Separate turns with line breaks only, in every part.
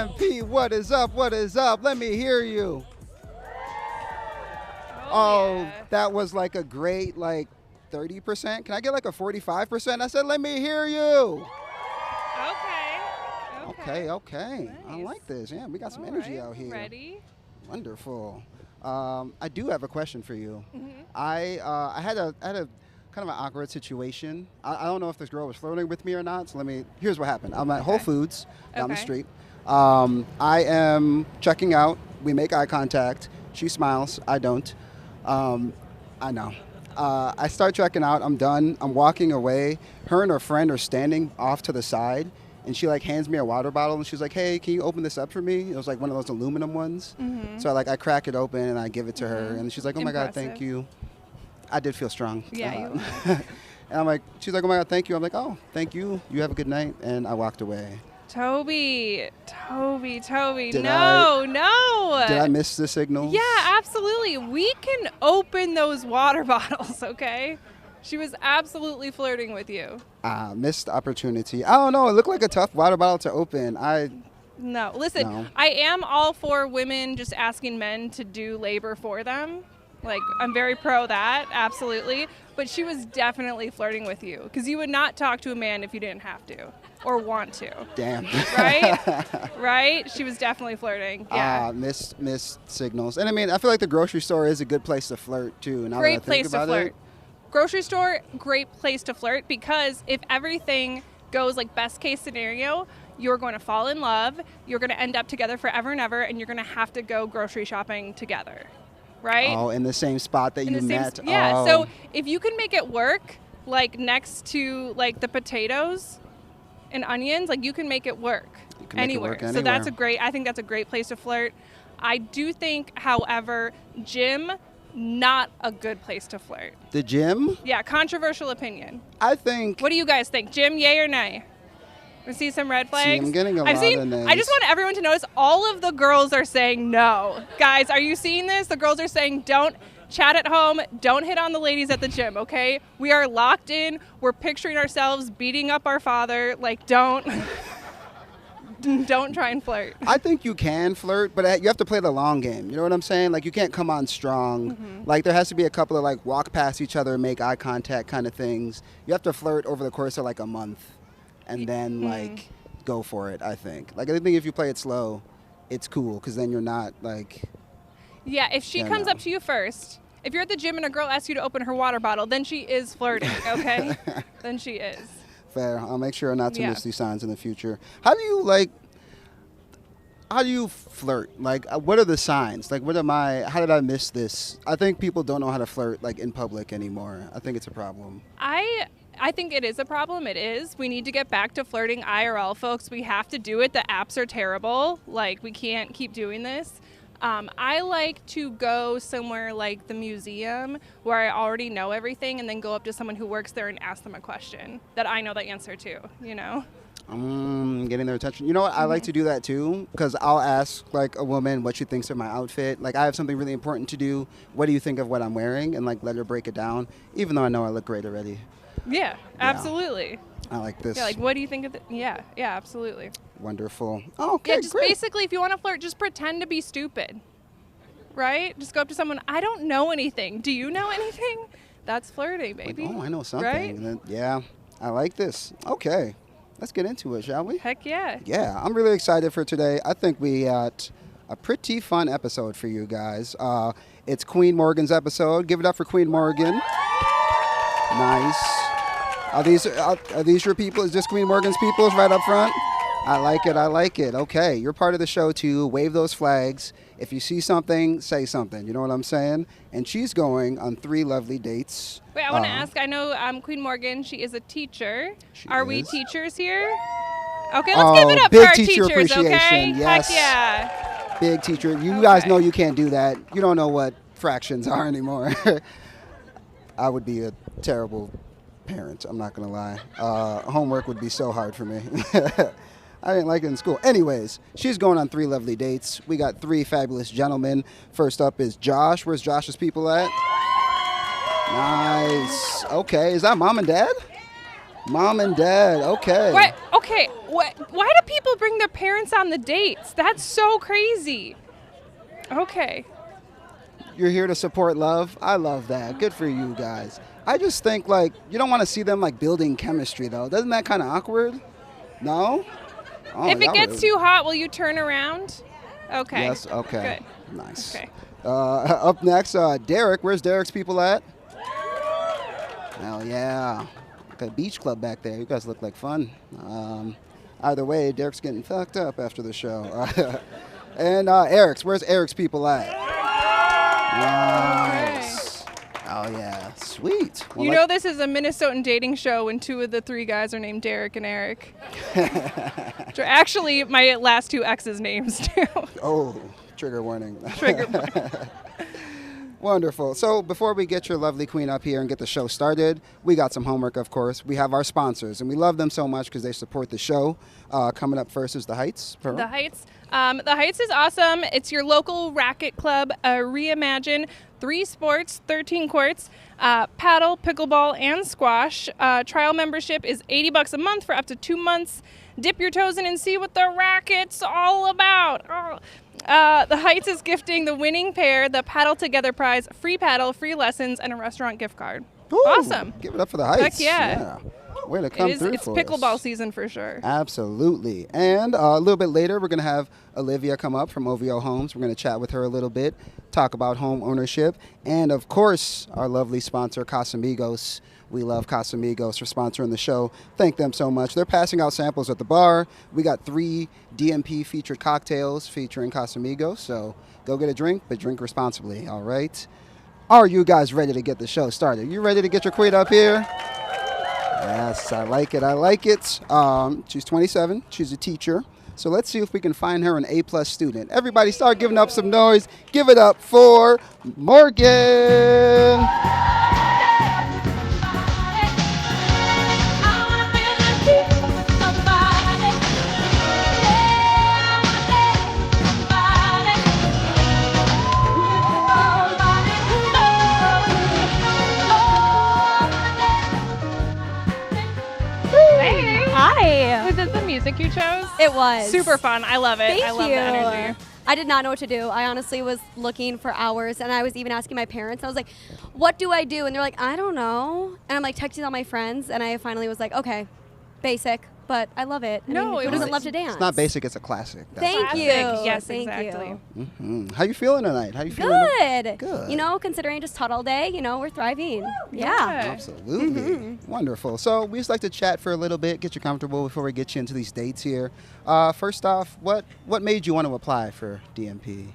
DNP, what is up? What is up? Let me hear you. Oh,
yeah.
That was like a great 30%. Can I get like a 45%? I said, let me hear you. Okay.
Nice.
I like this. Yeah, we got some
All
energy
right,
out here.
Ready?
Wonderful. I do have a question for you.
Mm-hmm.
I had a kind of an awkward situation. I don't know if this girl was flirting with me or not. So here's what happened. I'm at Whole Foods down the street. I am checking out. We make eye contact. She smiles. I don't. I know. I start checking out. I'm done. I'm walking away. Her and her friend are standing off to the side. And she hands me a water bottle and she's like, hey, can you open this up for me? It was one of those aluminum ones.
Mm-hmm.
So I crack it open and I give it to her. And she's like, oh my God, thank
Impressive.
you. I did feel strong.
Yeah,
And she's like, oh my God, thank you. I'm like, oh, thank you. You have a good night. And I walked away.
Toby. No.
Did I miss the signals?
Yeah, absolutely. We can open those water bottles, okay? She was absolutely flirting with you.
Missed opportunity. I don't know. It looked like a tough water bottle to open.
No. Listen,
No.
I am all for women just asking men to do labor for them. I'm very pro that, absolutely. But she was definitely flirting with you because you would not talk to a man if you didn't have to or want to.
Damn.
Right? She was definitely flirting. Yeah.
Missed signals. And I feel like the grocery store is a good place to flirt too. Now
Great
that I think
place to
about
flirt.
it.
Grocery store, great place to flirt because if everything goes best case scenario, you're going to fall in love, you're going to end up together forever and ever, and you're going to have to go grocery shopping together, right?
Oh, in the same spot that you met.
Yeah,
Oh.
so if you can make it work, next to the potatoes and onions, you can make it work anywhere. So I think that's a great place to flirt. I do think, however, gym, not a good place to flirt.
The gym?
Yeah, controversial opinion.
I think.
What do you guys think? Gym, yay or nay? We see some red flags.
I'm getting a lot of nays.
I just want everyone to notice all of the girls are saying no. Guys, are you seeing this? The girls are saying don't chat at home, don't hit on the ladies at the gym, okay? We are locked in. We're picturing ourselves beating up our father. Don't don't try and flirt.
I think you can flirt, but you have to play the long game. You know what I'm saying? You can't come on strong.
Mm-hmm.
There has to be a couple of walk past each other, make eye contact kind of things. You have to flirt over the course of a month and then go for it, I think. I think if you play it slow, it's cool because then you're not
Yeah, if she comes up to you first, if you're at the gym and a girl asks you to open her water bottle, then she is flirting, okay? Then she is.
Fair. I'll make sure not to miss these signs in the future. How do you flirt? What are the signs? How did I miss this? I think people don't know how to flirt in public anymore. I think it's a problem.
I think it is a problem. It is. We need to get back to flirting IRL, folks. We have to do it. The apps are terrible. We can't keep doing this. I like to go somewhere like the museum where I already know everything and then go up to someone who works there and ask them a question that I know the answer to,
Getting their attention. You know what? I like to do that too because I'll ask a woman what she thinks of my outfit. I have something really important to do. What do you think of what I'm wearing? And let her break it down, even though I know I look great already.
Yeah, absolutely.
I like this.
Yeah, what do you think of Yeah, absolutely.
Wonderful. Oh, okay,
yeah, just
great.
Basically, if you want to flirt, just pretend to be stupid, right? Just go up to someone, I don't know anything. Do you know anything? That's flirting, baby.
I know something.
Right?
And then, yeah, I like this. Okay, let's get into it, shall we?
Heck yeah.
Yeah, I'm really excited for today. I think we got a pretty fun episode for you guys. It's KWEEN Morgan's episode. Give it up for KWEEN Morgan. Nice. Are these your people? Is this KWEEN Morgan's peoples right up front? I like it. Okay, you're part of the show too. Wave those flags. If you see something, say something. You know what I'm saying? And she's going on 3 lovely dates.
Wait, I want to ask. I know KWEEN Morgan, she is a teacher. Are we teachers here? Okay, let's give it up for our teachers, okay?
Yes.
Heck yeah.
Big teacher. You guys know you can't do that. You don't know what fractions are anymore. I would be a terrible parent, I'm not going to lie. Homework would be so hard for me. I didn't like it in school. Anyways, she's going on 3 lovely dates. We got 3 fabulous gentlemen. First up is Josh. Where's Josh's people at? Nice. Okay, is that mom and dad? Mom and dad, okay.
What? Okay, Why do people bring their parents on the dates? That's so crazy. Okay.
You're here to support love. I love that. Good for you guys. I just think, like, you don't want to see them, like, building chemistry, though. Doesn't that kind of awkward? No? Oh,
If it gets too hot, will you turn around? Okay.
Yes, okay.
Good.
Nice.
Okay.
Up next, Derek. Where's Derek's people at? Hell yeah. Got a beach club back there. You guys look like fun. Either way, Derek's getting fucked up after the show. And Eric's. Where's Eric's people at? Nice. Oh, yeah. Sweet. Well,
you know this is a Minnesotan dating show when 2 of the 3 guys are named Derek and Eric. Which are actually my last 2 exes' names, too.
Oh, trigger warning.
Trigger warning.
Wonderful. So before we get your lovely queen up here and get the show started, we got some homework, of course. We have our sponsors, and we love them so much because they support the show. Coming up first is The Heights. Pearl.
The Heights. The Heights is awesome. It's your local racket club. Reimagine 3 sports, 13 courts, paddle, pickleball, and squash. Trial membership is $80 a month for up to 2 months. Dip your toes in and see what the racket's all about. Oh. The Heights is gifting the winning pair the Paddle Together prize, free paddle, free lessons, and a restaurant gift card.
Ooh,
awesome.
Give it up for The Heights.
Heck yeah.
Way to come through
It's
for
pickleball
us.
season for sure.
Absolutely. And a little bit later, we're going to have Olivia come up from OVO Homes. We're going to chat with her a little bit, talk about home ownership, and, of course, our lovely sponsor, Casamigos. We love Casamigos for sponsoring the show. Thank them so much. They're passing out samples at the bar. We got 3 DNP featured cocktails featuring Casamigos, so go get a drink, but drink responsibly, all right? Are you guys ready to get the show started? You ready to get your queen up here? Yes, I like it. I like it. She's 27. She's a teacher. So let's see if we can find her an A+ student. Everybody start giving up some noise. Give it up for Morgan.
Hi. Was this the music you chose?
It was.
Super fun. I love it.
Thank
I love
you.
the energy.
I did not know what to do. I honestly was looking for hours, and I was even asking my parents. I was like, what do I do? And they're like, I don't know. And I'm like texting all my friends, and I finally was like, okay, basic, but I love it. I
No,
mean,
it
who doesn't
was-
love to dance?
It's not basic, it's a classic. That's
Thank
Classic.
you.
Yes,
Thank
exactly.
you.
How you feeling tonight? How you feeling?
Good.
Good.
You know, considering I just taught all day, you know, we're thriving. Yeah.
Absolutely. Wonderful. So we just like to chat for a little bit, get you comfortable before we get you into these dates here. First off, what made you want to apply for DNP?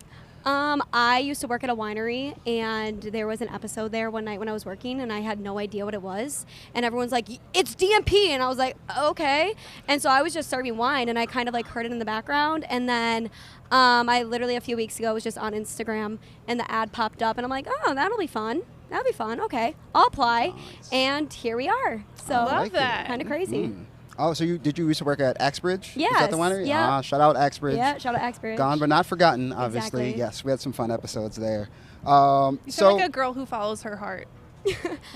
I used to work at a winery, and there was an episode there one night when I was working, and I had no idea what it was. And everyone's like, it's DNP. And I was like, okay. And so I was just serving wine, and I kind of like heard it in the background. And then I literally a few weeks ago was just on Instagram, and the ad popped up, and I'm like, oh, that'll be fun. That'll be fun. Okay, I'll apply.
Nice.
And here we are. So
Love
like
that.
kind of crazy.
Oh, so did you used to work at Axbridge? Is
Yes,
that the winery?
yeah.
Shout out Axbridge.
Yeah, shout out Axbridge.
Gone but not forgotten, obviously.
Exactly.
Yes, we had some fun episodes there.
You sound like a girl who follows her heart.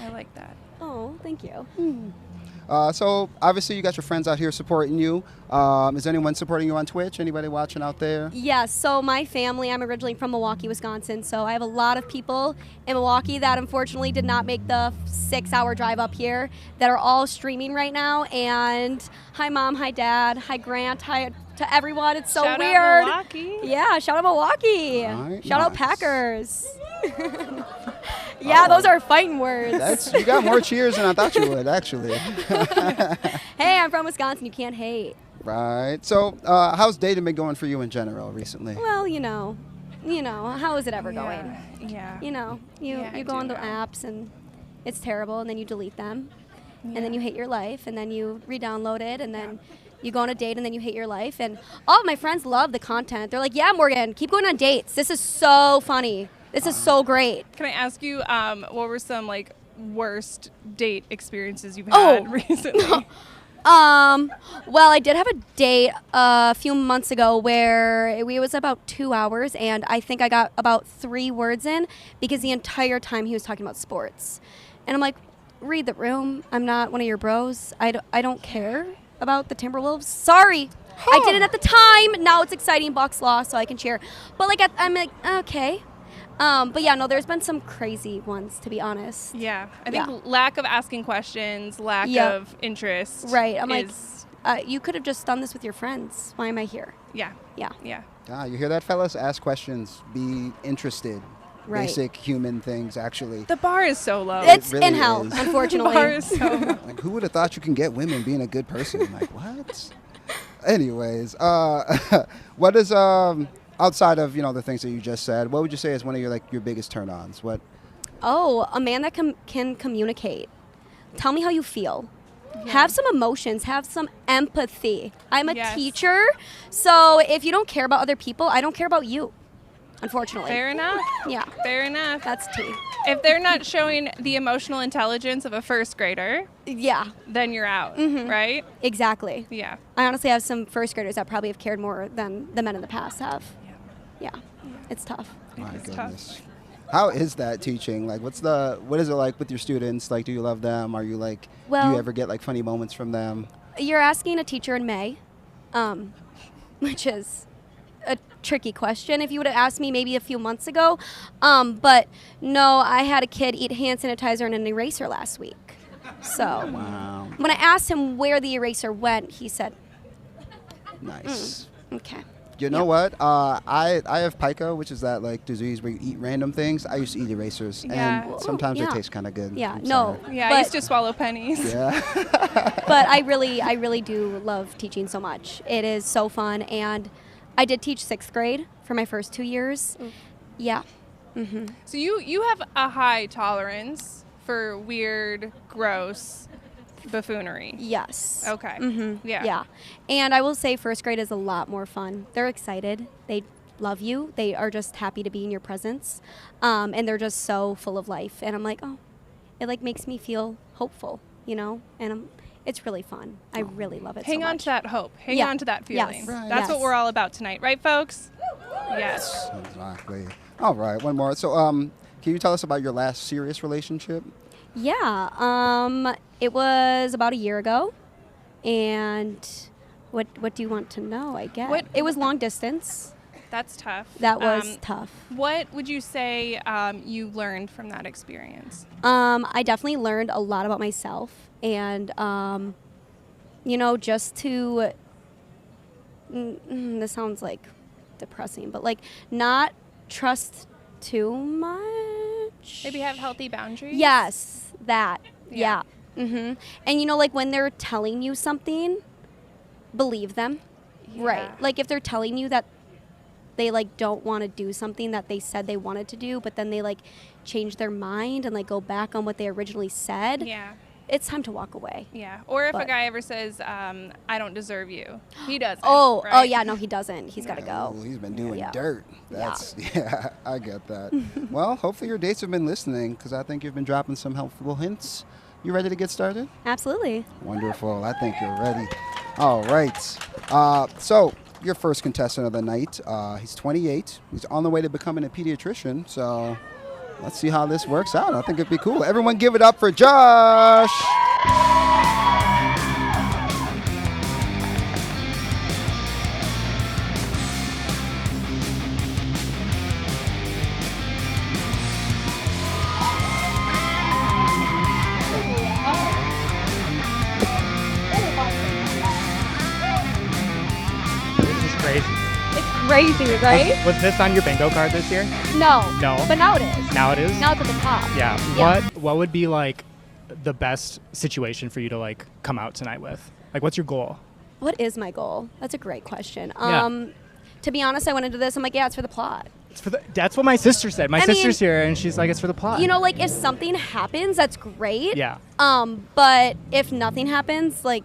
I like that.
Oh, thank you.
So obviously you got your friends out here supporting you. Is anyone supporting you on Twitch? Anybody watching out there?
Yes, so my family, I'm originally from Milwaukee, Wisconsin, so I have a lot of people in Milwaukee that unfortunately did not make the 6-hour drive up here that are all streaming right now. And hi Mom, hi Dad, hi Grant, hi to everyone. It's so
Shout
weird.
out Milwaukee.
Yeah, shout out Milwaukee.
Alright,
Shout out
nice.
Packers. Yeah, those are fighting words.
You got more cheers than I thought you would, actually.
Hey, I'm from Wisconsin. You can't hate.
Right. So how's dating been going for you in general recently?
Well, you know, how is it ever going?
Yeah.
You know, you
I
go
do
on the
know.
apps and it's terrible, and then you delete them, and then
Yeah.
you hate your life, and then you re-download it, and then you go on a date, and then you hate your life. And all of my friends love the content. They're like, yeah, Morgan, keep going on dates. This is so funny. This is so great.
Can I ask you, what were some like worst date experiences you've
Oh.
had recently?
Well, I did have a date a few months ago where it was about 2 hours, and I think I got about 3 words in because the entire time he was talking about sports. And I'm like, read the room. I'm not one of your bros. I don't care. about the Timberwolves. Sorry. I did it at the time. Now it's exciting. Bucks lost, so I can cheer. But like I'm like, okay. But yeah, no, there's been some crazy ones, to be honest.
Yeah. I think lack of asking questions, lack of interest.
Right. I'm like, you could have just done this with your friends. Why am I here?
Yeah.
Yeah.
Yeah.
You hear that, fellas? Ask questions. Be interested.
Right.
Basic human things, actually.
The bar is so low.
It's
really
in hell,
is.
unfortunately.
The bar is so low.
Like, who would have thought you can get women being a good person? Like, what? Anyways, what is outside of the things that you just said? What would you say is one of your biggest turn-ons? What?
Oh, a man that can communicate. Tell me how you feel. Yeah. Have some emotions. Have some empathy. I'm a teacher, so if you don't care about other people, I don't care about you. Unfortunately.
Fair enough.
Yeah.
Fair enough.
That's tea.
If they're not showing the emotional intelligence of a first grader, then you're out, right?
Exactly.
Yeah.
I honestly have some first graders that probably have cared more than the men in the past have. Yeah. It's tough.
My goodness.
Tough.
How is that teaching? Like, what is it like with your students? Like, do you love them? Are you like, do you ever get like funny moments from them?
You're asking a teacher in May, which is a tricky question. If you would have asked me maybe a few months ago, but no, I had a kid eat hand sanitizer and an eraser last week. So when I asked him where the eraser went, he said,
"Nice."
Okay.
You know what? I have pica, which is that like disease where you eat random things. I used to eat erasers, and sometimes they taste kind of good.
Yeah, no.
Yeah, I used to swallow pennies.
Yeah.
But I really do love teaching so much. It is so fun, and I did teach 6th grade for my first 2 years. Yeah. Mm-hmm.
So you have a high tolerance for weird, gross buffoonery.
Yes.
Okay.
Mm-hmm.
Yeah.
Yeah. And I will say 1st grade is a lot more fun. They're excited. They love you. They are just happy to be in your presence. And they're just so full of life. And I'm like, oh, it like makes me feel hopeful, and it's really fun. I really love it so much.
Hang on to that hope. Hang on to that feeling.
Yes.
Right.
That's what we're all about tonight. Right, folks? Yes.
Exactly. All right, one more. So, can you tell us about your last serious relationship?
Yeah. It was about a year ago. And what do you want to know, I guess? It was long distance.
That's tough.
That was tough.
What would you say you learned from that experience?
I definitely learned a lot about myself. And, just to, this sounds like depressing, but like not trust too much.
Maybe have healthy boundaries?
Yes, that. Yeah. Mm-hmm. And, like when they're telling you something, believe them.
Yeah.
Right. Like if they're telling you that they like don't want to do something that they said they wanted to do, but then they like change their mind and like go back on what they originally said.
Yeah.
It's time to walk away.
Yeah. Or if a guy ever says, I don't deserve you. He doesn't.
Oh,
right?
yeah, no, he doesn't. He's got to go.
Oh, he's been doing dirt. That's I get that. Well, hopefully your dates have been listening, because I think you've been dropping some helpful hints. You ready to get started?
Absolutely.
Wonderful. I think you're ready. All right. So your first contestant of the night, he's 28. He's on the way to becoming a pediatrician. So let's see how this works out. I think it'd be cool. Everyone give it up for Josh.
Crazy, right?
Was this on your bingo card this year?
No.
No?
But now it is.
Now it is?
Now it's at the top.
Yeah. What would be like the best situation for you to like come out tonight with? Like what's your goal?
What is my goal? That's a great question.
Yeah.
To be honest, I went into this, I'm like, it's for the plot.
That's what my sister said. My sister's here and she's like, it's for the plot.
Like if something happens, that's great.
Yeah.
But if nothing happens, like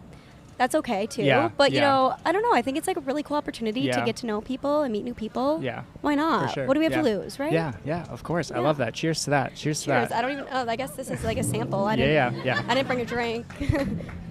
that's okay too.
Yeah,
But I don't know. I think it's like a really cool opportunity to
Yeah.
get to know people and meet new people.
Yeah.
Why not?
For sure.
What do we have
Yeah.
to lose, right?
Yeah, of course. I love that. Cheers to that. Cheers to
Cheers.
that.
I don't even. Oh, I guess this is like a sample. I
Yeah.
didn't bring a drink.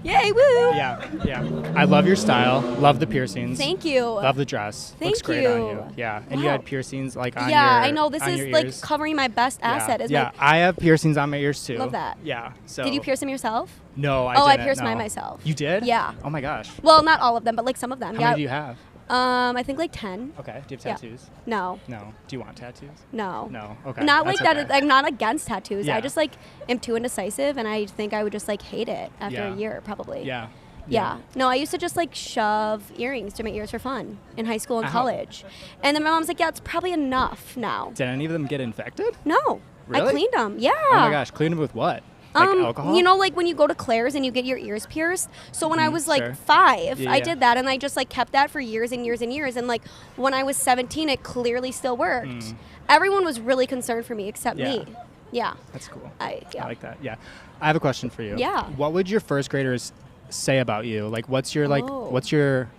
Yay, woo!
Yeah. I love your style. Love the piercings.
Thank you.
Love the dress.
Thank
Looks great
you.
on you. Yeah. And you
Wow.
had piercings like on
Yeah,
your
I know. This
on
is
your
like
ears.
covering my best asset. Is
yeah. I have piercings on my ears too.
Love that.
Yeah. So.
Did you pierce them yourself?
No, I
Oh, I
didn't.
pierced
no.
mine myself.
You did?
Yeah.
Oh my gosh.
Well, not all of them, but like some of them.
How
yeah.
many do you have?
I think like 10.
Okay. Do you have
Yeah.
tattoos?
No.
No. Do you want tattoos?
No.
No. Okay.
Not
That's
like that.
okay.
I'm not against tattoos.
Yeah.
I just like am too indecisive, and I think I would just like hate it after
Yeah.
a year, probably.
Yeah.
Yeah. No, I used to just like shove earrings to my ears for fun in high school and
Ow.
college. And then my mom's like, yeah, it's probably enough now.
Did any of them get infected?
No. I
Really?
cleaned them. Yeah.
Oh my gosh. Clean them with what? Like alcohol?
You know, like when you go to Claire's and you get your ears pierced. So when I was like
sure.
5,
Yeah,
I
yeah.
did that, and I just like kept that for years and years and years. And like when I was 17, it clearly still worked. Everyone was really concerned for me except
Yeah.
me. Yeah.
That's cool.
I
like that. Yeah. I have a question for you.
Yeah.
What would your first graders say about you? Like, what's your what's your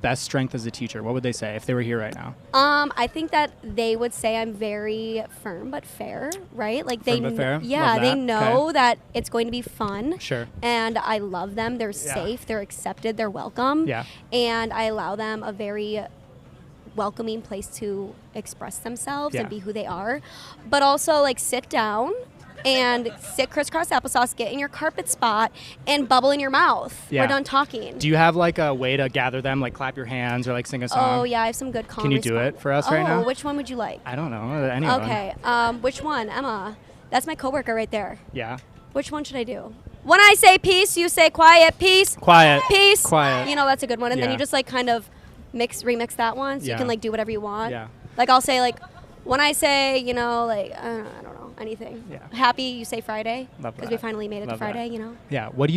best strength as a teacher? What would they say if they were here right now?
I think that they would say I'm very firm but fair, right? Like they,
Firm but fair?
yeah,
Love
they
that.
know
Okay.
that it's going to be fun.
Sure.
And I love them. They're
Yeah.
safe. They're accepted. They're welcome.
Yeah.
And I allow them a very welcoming place to express themselves
Yeah.
and be who they are, but also like sit down and sit crisscross applesauce, get in your carpet spot, and bubble in your mouth.
Yeah.
We're done talking.
Do you have like a way to gather them, like clap your hands or like sing a song?
Oh yeah, I have some good calm
Can you do
response.
it for us right now?
Oh, which one would you like?
I don't know. Any of them.
Okay. Which one, Emma? That's my coworker right there.
Yeah.
Which one should I do? When I say peace, you say quiet. Peace.
Quiet.
Peace.
Quiet.
You know, that's a good one. And then
Yeah.
you just like kind of remix that one, so
Yeah.
you can like do whatever you want.
Yeah.
Like I'll say like, when I say, you know, like I don't know, anything.
Yeah.
Happy, you say Friday.
Love
Because we
that.
finally made it
Love
to Friday.
that.
You know.
Yeah. Why do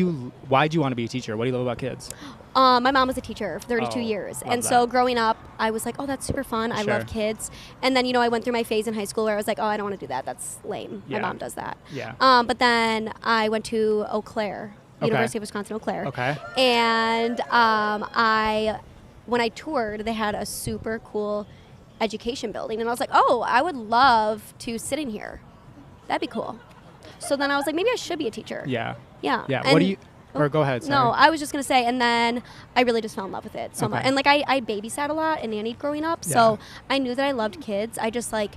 you want to be a teacher? What do you love about kids?
My mom was a teacher for 32
Oh,
years.
love
And so
that.
growing up, I was like, oh, that's super fun. I love
Sure.
kids. And then, you know, I went through my phase in high school where I was like, oh, I don't want to do that. That's lame.
Yeah.
My mom does that.
Yeah.
But then I went to Eau Claire,
Okay.
University of Wisconsin, Eau Claire.
Okay.
And when I toured, they had a super cool education building. And I was like, oh, I would love to sit in here. That'd be cool. So then I was like, maybe I should be a teacher.
Yeah.
Yeah.
Yeah.
And-
What do you? Or go ahead.
no,
sorry.
I was just going to say, and then I really just fell in love with it so
Okay.
much. And like I babysat a lot and nannied growing up,
Yeah.
so I knew that I loved kids. I just like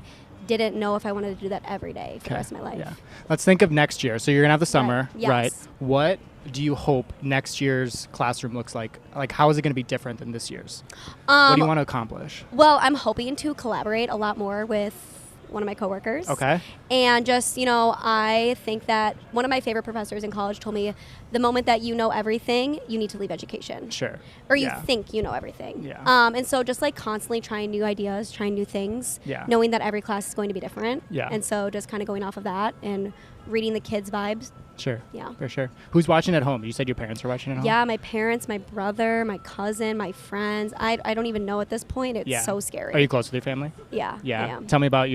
didn't know if I wanted to do that every day for the
Okay.
rest of my life.
Yeah. Let's think of next year. So you're gonna have the summer,
Yes.
right? What do you hope next year's classroom looks like? Like, how is it going to be different than this year's? What do you want to accomplish?
Well, I'm hoping to collaborate a lot more with one of my coworkers.
Okay.
And just, you know, I think that one of my favorite professors in college told me the moment that you know everything, you need to leave education.
Sure.
Or you
Yeah.
think you know everything.
Yeah.
And so just like constantly trying new ideas, trying new things,
Yeah.
knowing that every class is going to be different.
Yeah.
And so just kind of going off of that and reading the kids' vibes.
Sure.
Yeah.
For sure. Who's watching at home? You said your parents are watching at home?
Yeah, my parents, my brother, my cousin, my friends. I don't even know at this point. It's
Yeah.
so scary.
Are you close with your family?
Yeah.
Yeah.
I am.
Tell me about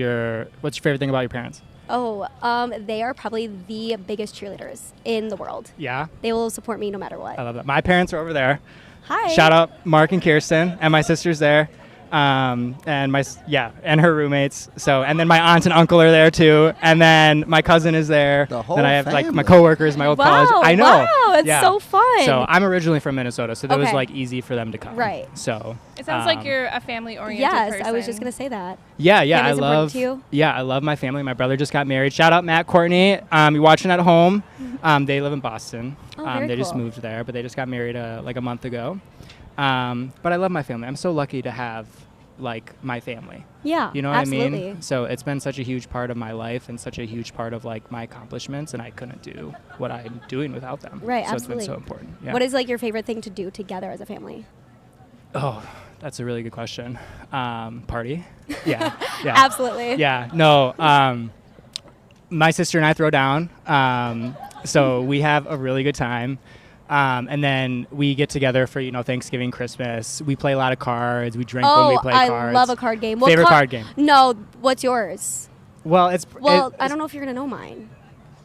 what's your favorite thing about your parents?
Oh, they are probably the biggest cheerleaders in the world.
Yeah.
They will support me no matter what.
I love that. My parents are over there.
Hi.
Shout out Mark and Kirsten, and my sister's there. And and her roommates. So, and then my aunt and uncle are there too. And then my cousin is there.
The whole
then I have like my
family.
coworkers, my old college. I know.
Wow, it's
Yeah.
so fun.
So I'm originally from Minnesota, so that was
Okay.
like easy for them to come.
Right.
So
It sounds like you're a family-oriented
yes,
person.
I was just gonna say that.
yeah, I
Family's important
love.
to you?
Yeah, I love my family. My brother just got married. Shout out Matt, Courtney. You're watching at home. They live in Boston.
Oh, very
they just
cool.
moved there, but they just got married like a month ago. But I love my family. I'm so lucky to have like my family.
Yeah.
You know what I
absolutely.
mean? So it's been such a huge part of my life and such a huge part of like my accomplishments, and I couldn't do what I'm doing without them.
Right,
So
absolutely.
it's been so important. Yeah.
What is like your favorite thing to do together as a family?
Oh, that's a really good question. Party. Yeah. Yeah.
Absolutely.
Yeah. No. My sister and I throw down. So we have a really good time. And then we get together for, Thanksgiving, Christmas. We play a lot of cards. We drink when we play
I
cards.
love a card game.
Favorite card game?
No, what's yours?
Well,
I don't know if you're gonna know mine.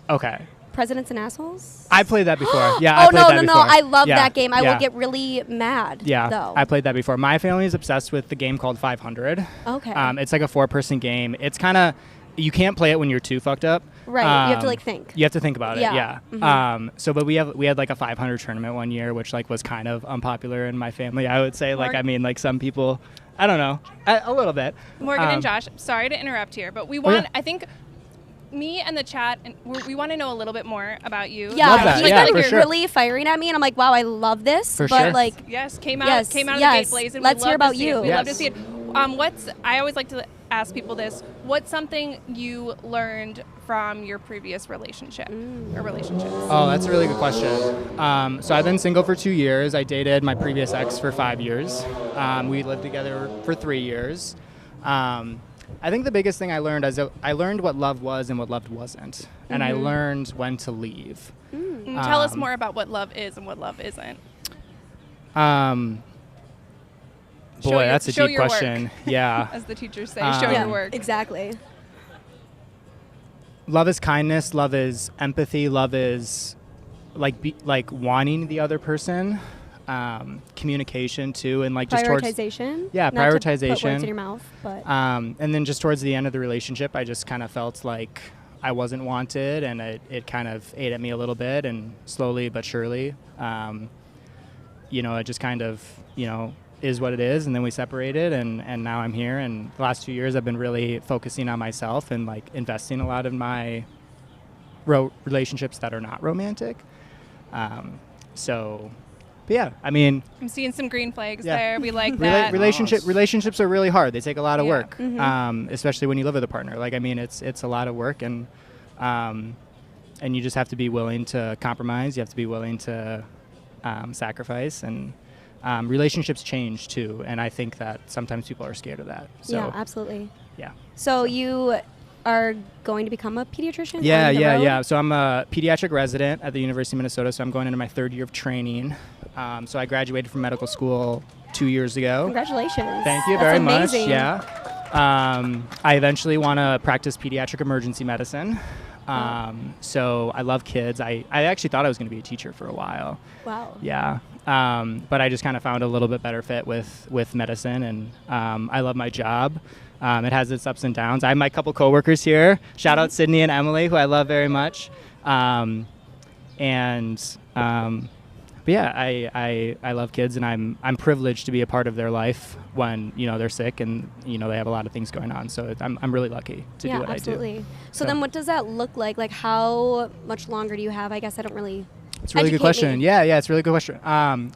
Okay.
Presidents and Assholes?
I played that before. Yeah,
Oh,
I played
no,
that
no, no.
before.
I love
Yeah,
that game. I
yeah.
will get really mad,
Yeah,
though.
I played that before. My family is obsessed with the game called 500.
Okay.
It's like a 4-person game. It's kind of, you can't play it when you're too fucked up.
Right. You have to like think.
You have to think about it. Yeah.
Mm-hmm.
But we had like a 500 tournament one year, which like was kind of unpopular in my family. I would say like, I mean, like some people, I don't know, a little bit.
Morgan and Josh, sorry to interrupt here, but we want, I think, me and the chat, and we want to know a little bit more about you.
Yeah,
Love that.
like
Yeah,
you're
for sure.
really firing at me, and I'm like, wow, I love this.
For
but
sure.
like,
yes, came out of the gate blazing.
Let's hear about you.
We love to see it. I always like to ask people this: what's something you learned from your previous relationship or relationships?
Oh, that's a really good question. So I've been single for 2 years. I dated my previous ex for 5 years. We lived together for 3 years. I think the biggest thing I learned is I learned what love was and what love wasn't, and I learned when to leave.
Tell us more about what love is and what love isn't.
Boy, that's a deep question.
Work.
Yeah.
As the teachers say, show your work.
Exactly.
Love is kindness. Love is empathy. Love is like wanting the other person. Communication too, and like just
prioritization.
Not
prioritization.
To put
words in your mouth, but
and then just towards the end of the relationship, I just kind of felt like I wasn't wanted, and it kind of ate at me a little bit, and slowly but surely, it just kind of is what it is, and then we separated, and now I'm here, and the last 2 years I've been really focusing on myself and like investing a lot in my relationships that are not romantic. But yeah, I mean,
I'm seeing some green flags there. We like that.
Relationships are really hard. They take a lot of work,
Mm-hmm.
especially when you live with a partner. Like, I mean, it's a lot of work, and you just have to be willing to compromise. You have to be willing to sacrifice, and relationships change too. And I think that sometimes people are scared of that. So,
yeah, absolutely.
Yeah.
So you are going to become a pediatrician?
Yeah. So I'm a pediatric resident at the University of Minnesota. So I'm going into my 3rd year of training. So I graduated from medical school 2 years ago.
Congratulations.
Thank you very much. Yeah. I eventually want to practice pediatric emergency medicine. So I love kids. I actually thought I was going to be a teacher for a while.
Wow.
Yeah. But I just kind of found a little bit better fit with medicine, and I love my job. It has its ups and downs. I have my couple coworkers here. Shout out Sydney and Emily, who I love very much. But yeah, I love kids, and I'm privileged to be a part of their life when they're sick and they have a lot of things going on. So I'm really lucky to do what
absolutely.
I do.
So then, what does that look like? Like, how much longer do you have? I guess I don't really.
It's a really good question. Yeah, it's a really good question.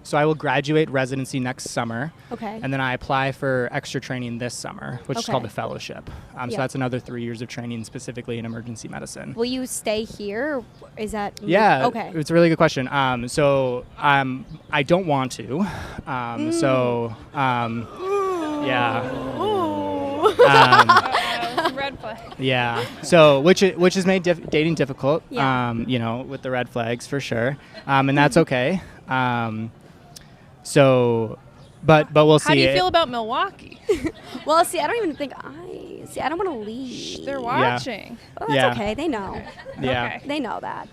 So I will graduate residency next summer.
Okay.
And then I apply for extra training this summer, which is called a fellowship. So that's another 3 years of training specifically in emergency medicine.
Will you stay here? Or is that?
Yeah.
Okay.
It's a really good question. So I don't want to.
Red flag.
Yeah. So which has made dating difficult.
Yeah.
With the red flags for sure. And that's okay. But we'll see.
How do you feel about Milwaukee?
Well, see, I don't even think I don't want to leave.
They're watching.
Oh, that's okay. They know.
Yeah.
Okay.
They know that.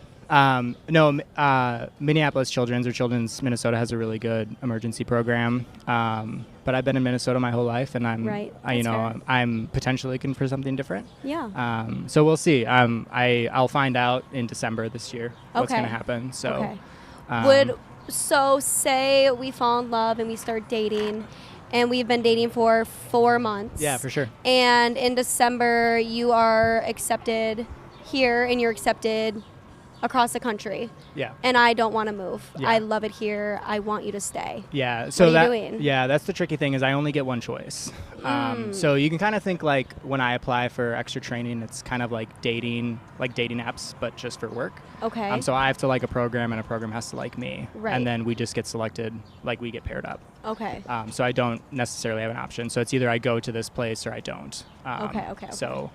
Minneapolis Children's Minnesota has a really good emergency program. But I've been in Minnesota my whole life, and I'm potentially looking for something different.
Yeah.
So we'll see. I'll find out in December this year what's going to happen. So,
so say we fall in love and we start dating, and we've been dating for 4 months.
Yeah, for sure.
And in December, you are accepted here, and you're accepted across the country.
Yeah.
And I don't want to move.
Yeah.
I love it here. I want you to stay.
Yeah. So
what are you doing?
Yeah, that's the tricky thing is I only get one choice. So you can kind of think like when I apply for extra training, it's kind of like dating apps, but just for work.
Okay.
So I have to like a program, and a program has to like me.
Right.
And then we just get selected, like we get paired up.
Okay.
So I don't necessarily have an option. So it's either I go to this place or I don't.
Okay.
So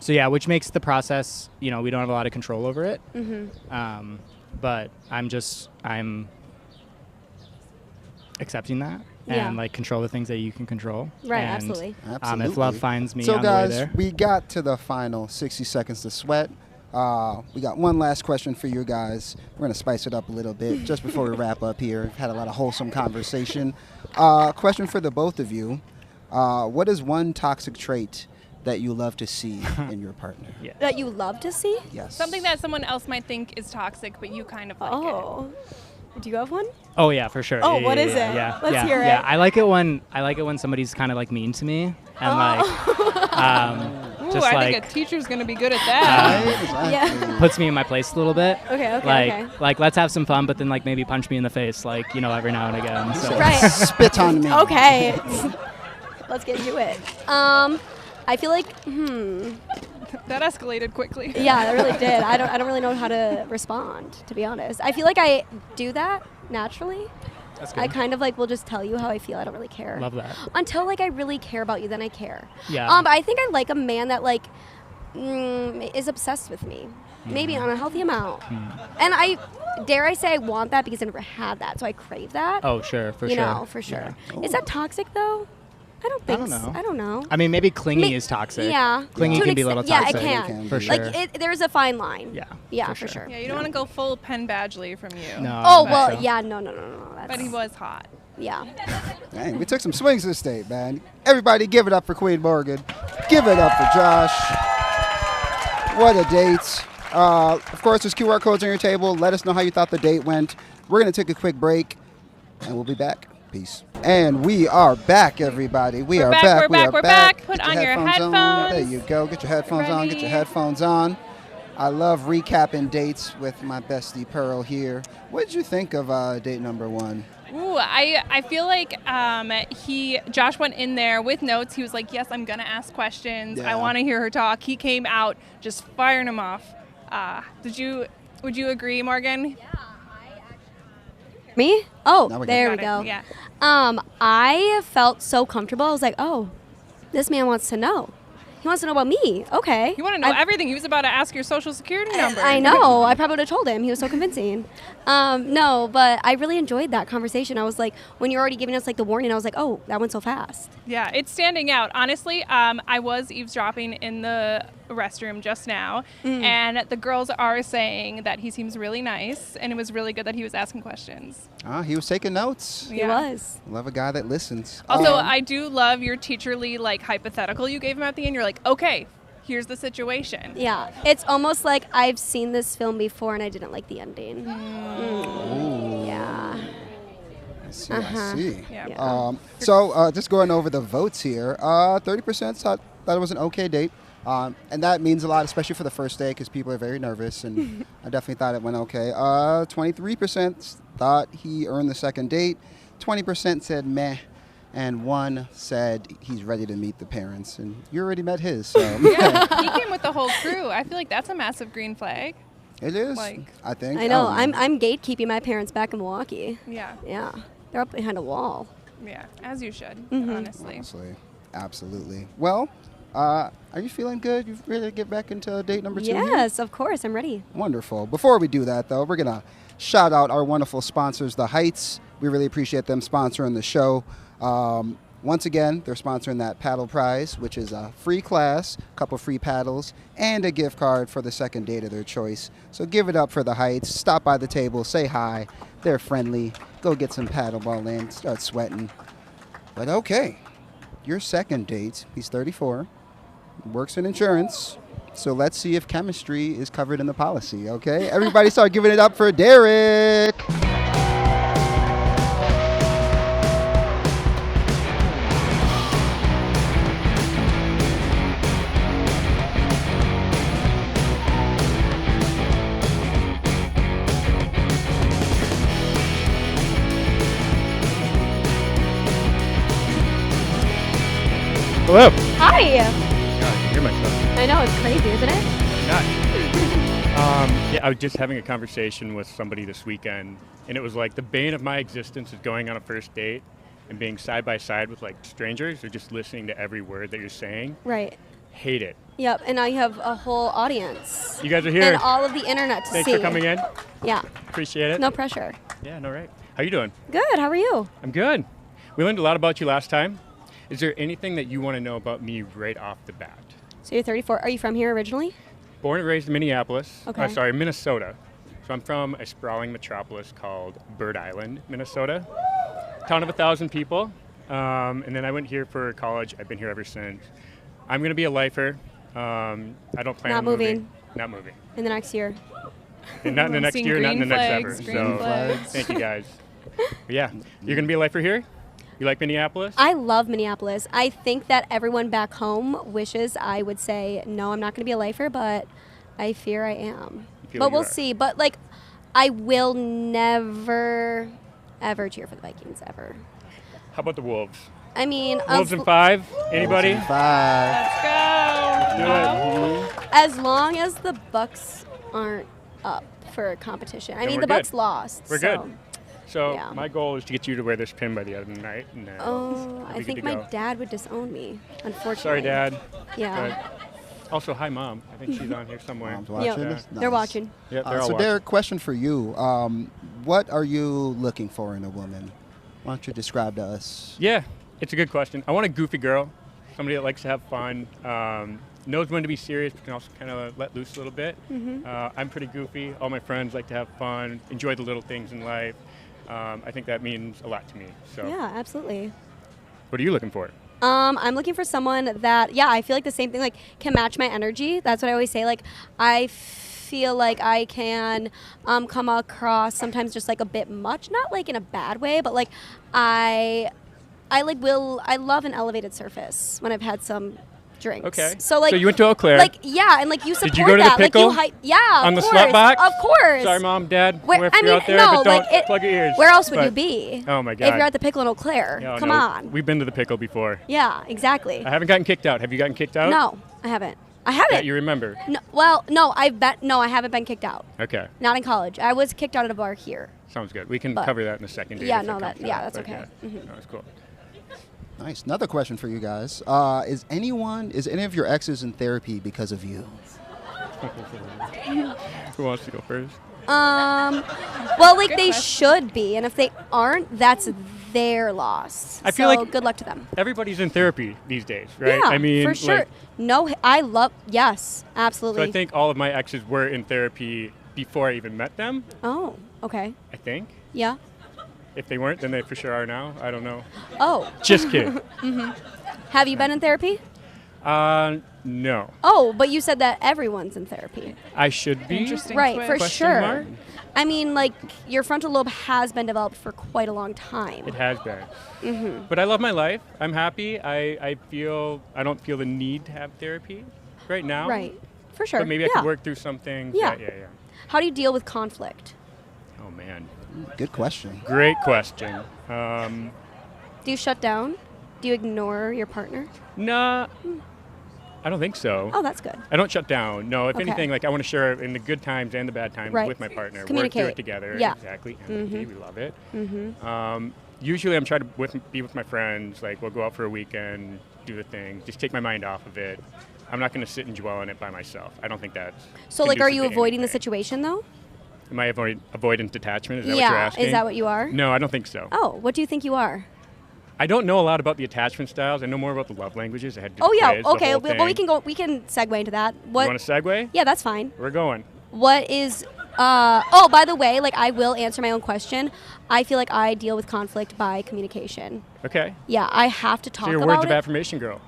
yeah, which makes the process, we don't have a lot of control over it.
Mm-hmm.
But I'm accepting that and like control the things that you can control.
Right,
and,
absolutely.
If love finds me
so
on the way
guys,
there.
we got to the final 60 seconds to sweat. We got one last question for you guys. We're going to spice it up a little bit just before we wrap up here. We've had a lot of wholesome conversation. Question for the both of you. What is one toxic trait that you love to see in your partner?
Yeah.
That you love to see?
Yes.
Something that someone else might think is toxic, but you kind of like it.
Oh. Do you have one?
Oh yeah, for sure.
Oh,
yeah,
what
yeah,
is
yeah,
it?
Yeah,
Let's
yeah,
hear it.
Yeah, I like it when somebody's kind of like mean to me and
Ooh,
just
I
like
think a teacher's going to be good at that.
Yeah.
puts me in my place a little bit.
Okay.
Like let's have some fun, but then like maybe punch me in the face, like every now and again. So.
Right.
Spit on me.
Okay. Let's get to it. I feel like,
That escalated quickly.
yeah, that really did. I don't really know how to respond, to be honest. I feel like I do that naturally.
That's good.
I kind of like will just tell you how I feel. I don't really care.
Love that.
Until like I really care about you, then I care.
Yeah.
But I think I like a man that like is obsessed with me, maybe on a healthy amount. And I dare I say I want that because I never had that, so I crave that.
Oh, sure, for
you
sure.
know, for sure.
Yeah.
Is that toxic though? I don't think. So. I don't know.
I mean, maybe clingy
Ma-
is toxic.
Yeah.
Clingy
To an
can be a little
extent.
toxic.
Yeah, it
It can
can.
For
be.
sure.
Like there's a fine line.
Yeah.
Yeah,
for
for sure.
Yeah, you don't want to go full Penn Badgley from you.
No.
Oh
I
well,
don't think so.
yeah, no. That's,
But he was hot.
Yeah.
Dang, we took some swings this state, man. Everybody give it up for KWEEN Morgan. Give it up for Josh. What a date. Of course, there's QR codes on your table. Let us know how you thought the date went. We're going to take a quick break, and we'll be back. Peace. And we are back, everybody. We're
back,
back.
we're back. Put
Get
on your
on.
headphones.
There you go. Get your headphones on. Get your
Ready.
headphones on. I love recapping dates with my bestie Pearl here. What did you think of date number one?
Ooh, I feel like Josh went in there with notes. He was like, yes, I'm going to ask questions.
Yeah.
I want to hear her talk. He came out just firing them off. Would you agree, Morgan?
Me? Oh,
Now we got
there we
Got
go.
it, yeah.
I felt so comfortable. I was like, oh, this man wants to know. He wants to know about me. Okay.
You want to know everything. He was about to ask your social security number.
I know. I probably would have told him. He was so convincing. No, but I really enjoyed that conversation. I was like, when you're already giving us like the warning, I was like, oh, that went so fast.
Yeah, it's standing out. Honestly, I was eavesdropping in the restroom just now, and the girls are saying that he seems really nice, and it was really good that he was asking questions.
He was taking notes.
He was.
Love a guy that listens.
Also, I do love your teacherly like hypothetical you gave him at the end. You're like, okay, here's the situation.
Yeah. It's almost like I've seen this film before and I didn't like the ending. Yeah.
I see. I see.
Yeah.
So just going over the votes here, 30% thought it was an okay date. And that means a lot, especially for the first day, because people are very nervous, and I definitely thought it went okay. 23% thought he earned the second date, 20% said meh, and 1 said he's ready to meet the parents, and you already met his, so.
Yeah, he came with the whole crew. I feel like that's a massive green flag.
It is,
Like-
I think.
I know.
don't
I'm gatekeeping my parents back in Milwaukee.
Yeah,
Yeah. They're up behind a wall.
yeah, as you should, honestly.
Honestly, absolutely. Well, are you feeling good? You ready to get back into date number 2 here?
Yes, of course. I'm ready.
Wonderful. Before we do that, though, we're going to shout out our wonderful sponsors, The Heights. We really appreciate them sponsoring the show. Once again, they're sponsoring that paddle prize, which is a free class, a couple free paddles, and a gift card for the second date of their choice. So give it up for The Heights. Stop by the table, say hi. They're friendly. Go get some paddleball in, start sweating. But okay, your second date, he's 34, works in insurance. So let's see if chemistry is covered in the policy, okay? Everybody start giving it up for Derek.
Hello.
Hi.
God, I can hear myself.
I know. It's crazy, isn't it?
Yeah, I was just having a conversation with somebody this weekend, and it was like the bane of my existence is going on a first date and being side by side with like strangers or just listening to every word that you're saying.
Right.
Hate it.
Yep. And now you have a whole audience.
You guys are here.
And all of the internet to
Thanks
see.
for coming in.
Yeah.
Appreciate it.
No pressure.
Yeah, no, right. How you doing?
Good. How are you?
I'm good. We learned a lot about you last time. Is there anything that you want to know about me right off the bat?
So you're 34. Are you from here originally?
Born and raised in Minneapolis.
Okay.
Sorry, Minnesota. So I'm from a sprawling metropolis called Bird Island, Minnesota. Town of 1,000 people. And then I went here for college. I've been here ever since. I'm going to be a lifer. I don't plan
Not
on
moving.
Not moving.
In the next year.
And not in the next
Seeing
year, not in the
green
next
flags,
ever.
green
So
flags.
thank you guys. But yeah, you're going to be a lifer here? You like Minneapolis?
I love Minneapolis. I think that everyone back home wishes I would say, no, I'm not going to be a lifer, but I fear I am.
feel
But
like you
we'll
are.
see. But, like, I will never, ever cheer for the Vikings, ever.
How about the Wolves?
I mean,
Wolves in 5? Anybody?
5.
Let's go.
Do it.
as long as the Bucks aren't up for competition. I
Then
mean,
we're
the
good.
Bucks lost.
We're
so.
good. So
Yeah.
my goal is to get you to wear this pin by the end of the night. And then
Oh,
we'll
I
be good
think
to
my
go.
dad would disown me, unfortunately.
Sorry, Dad.
Yeah.
But also, hi, Mom. I think she's on here somewhere.
Mom's watching.
Yeah.
Nice.
They're watching.
Yep, they're all
So,
watching.
Derek, question for you. What are you looking for in a woman? Why don't you describe to us?
Yeah, it's a good question. I want a goofy girl, somebody that likes to have fun, knows when to be serious, but can also kind of let loose a little bit. I'm pretty goofy. All my friends like to have fun, enjoy the little things in life. I think that means a lot to me. So,
Yeah, absolutely.
what are you looking for?
I'm looking for someone that, yeah, I feel like the same thing, like, can match my energy. That's what I always say. Like, I feel like I can come across sometimes just like a bit much, not like in a bad way, but like I love an elevated surface when I've had some drinks.
Okay.
So like,
So you went to Eau Claire.
like, yeah, and like you support
Did you go to the
that.
Pickle?
Like yeah,
on
of
the
course,
slut box?
of course.
Sorry, Mom, Dad.
Where,
if
I
you're
mean,
out there,
no,
but don't
like
plug your ears.
where else would
But-
you be?
Oh my
If
God.
you're at the Pickle in Eau Claire,
Oh,
come
no.
on.
We've been to the Pickle before.
Yeah, exactly.
I haven't gotten kicked out. Have you gotten kicked out?
No, I haven't. I haven't.
That you remember?
No, well, no, I haven't been kicked out.
Okay.
Not in college. I was kicked out at a bar here.
Sounds good. We can
But-
cover that in a second. Dave,
Yeah,
if
no,
it
that-
comes
yeah,
up,
that's
but
okay. Mhm.
No, that's cool.
Nice. Another question for you guys. Is any of your exes in therapy because of you?
Who wants to go first?
Well, like
Good
they
question.
should be, and if they aren't, that's their loss.
I feel
So
like-
good luck to them.
Everybody's in therapy these days, right?
Yeah,
I mean,
for sure.
like,
No, I love. Yes,
so
absolutely.
I think all of my exes were in therapy before I even met them.
Oh, okay.
I think.
Yeah.
If they weren't, then they for sure are now. I don't know.
Oh,
Just kidding.
have you been in therapy?
No.
Oh, but you said that everyone's in therapy.
I should be.
Interesting.
Right,
twist.
for
Question
sure.
mark?
I mean, like your frontal lobe has been developed for quite a long time.
It has been.
Mm-hmm.
But I love my life. I'm happy. I don't feel the need to have therapy right now.
Right, for sure.
But maybe I
yeah.
could work through some things.
Yeah.
Yeah.
How do you deal with conflict?
Oh man.
Good question.
Great question.
Do you shut down? Do you ignore your partner?
Nah. I don't think so.
Oh, that's good.
I don't shut down. No, if
Okay.
anything, like I want to share in the good times and the bad times
Right.
with my partner. Work through
Communicate.
it together.
Yeah.
Exactly. Empathy, we love it.
Mm-hmm.
Usually, I'm trying to be with my friends. Like we'll go out for a weekend, do the thing, just take my mind off of it. I'm not going to sit and dwell on it by myself. I don't think that's.
So, like, are you
conducive to
avoiding the
anything.
situation though?
Am I avoidant detachment? Is that what
yeah.
you're asking?
Is that what you are?
No, I don't think so.
Oh, what do you think you are?
I don't know a lot about the attachment styles. I know more about the love languages. I had to do
Oh
the
yeah.
quiz, the
Okay.
whole
Well, we
thing.
can go. We can segue into that. What?
You want to segue?
Yeah, that's fine.
We're going.
What is? Oh, by the way, like I will answer my own question. I feel like I deal with conflict by communication.
Okay.
Yeah, I have to talk
So you're
about
words of
it.
affirmation girl.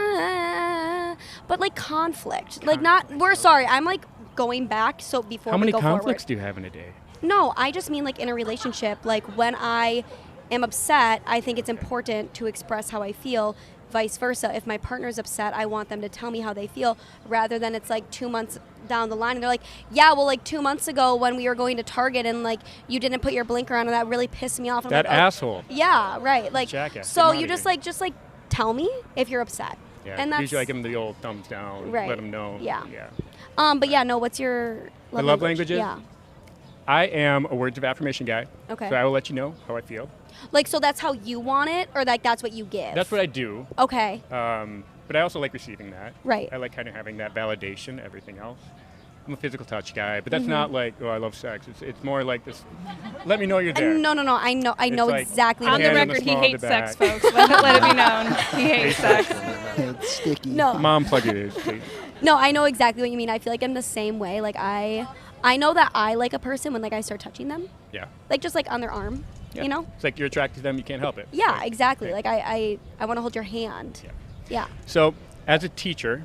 Nah, but like conflict. Like not. We're sorry. I'm like going back. So before
How
we
many
go
conflicts
forward.
do you have in a day?
No, I just mean like in a relationship. Like when I am upset, I think it's important to express how I feel. Vice versa. If my partner's upset, I want them to tell me how they feel rather than it's like 2 months down the line and they're like, yeah, well, like 2 months ago when we were going to Target and like you didn't put your blinker on and that really pissed me off. I'm
That
like, oh,
asshole.
yeah, right. Like,
Jackass.
so
Get him
you
outta
just like tell me if you're upset.
Yeah.
And that's
Usually I give them the old thumbs down.
Right.
Let them know.
Yeah.
Yeah.
But yeah, no. What's your
My
love
love
language?
languages?
Yeah.
I am a words of affirmation guy.
Okay.
So I will let you know how I feel.
Like, so that's how you want it, or like that's what you give?
That's what I do.
Okay.
But I also like receiving that.
Right.
I like kind of having that validation, everything else. I'm a physical touch guy, but that's
Mm-hmm.
not like, oh, I love sex. It's more like this, let me know you're there.
No. I know
It's like-
exactly
On
what
the
you
Hand
mean.
in the
record, he
small of
hates
the
sex,
back.
folks. Let it be known. He hates sex.
It's sticky.
No.
Mom, plug your ears, please.
No, I know exactly what you mean. I feel like I'm the same way. Like I know that I like a person when like I start touching them,
Yeah.
like just like on their arm,
Yeah.
you know?
It's like you're attracted to them, you can't help it.
Yeah, exactly.
Yeah.
Like I want to hold your hand.
Yeah.
Yeah.
So as a teacher,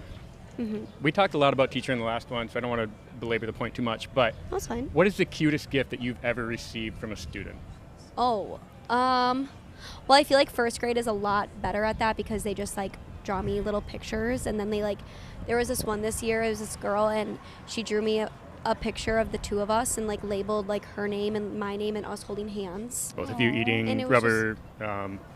we talked a lot about teacher in the last one, so I don't want to belabor the point too much, but
That's fine.
what is the cutest gift that you've ever received from a student?
Oh, well, I feel like first grade is a lot better at that because they just like draw me little pictures, and then they like, there was this one this year, it was this girl, and she drew me a picture of the two of us and like labeled like her name and my name and us holding hands.
Both of you
And
eating
it was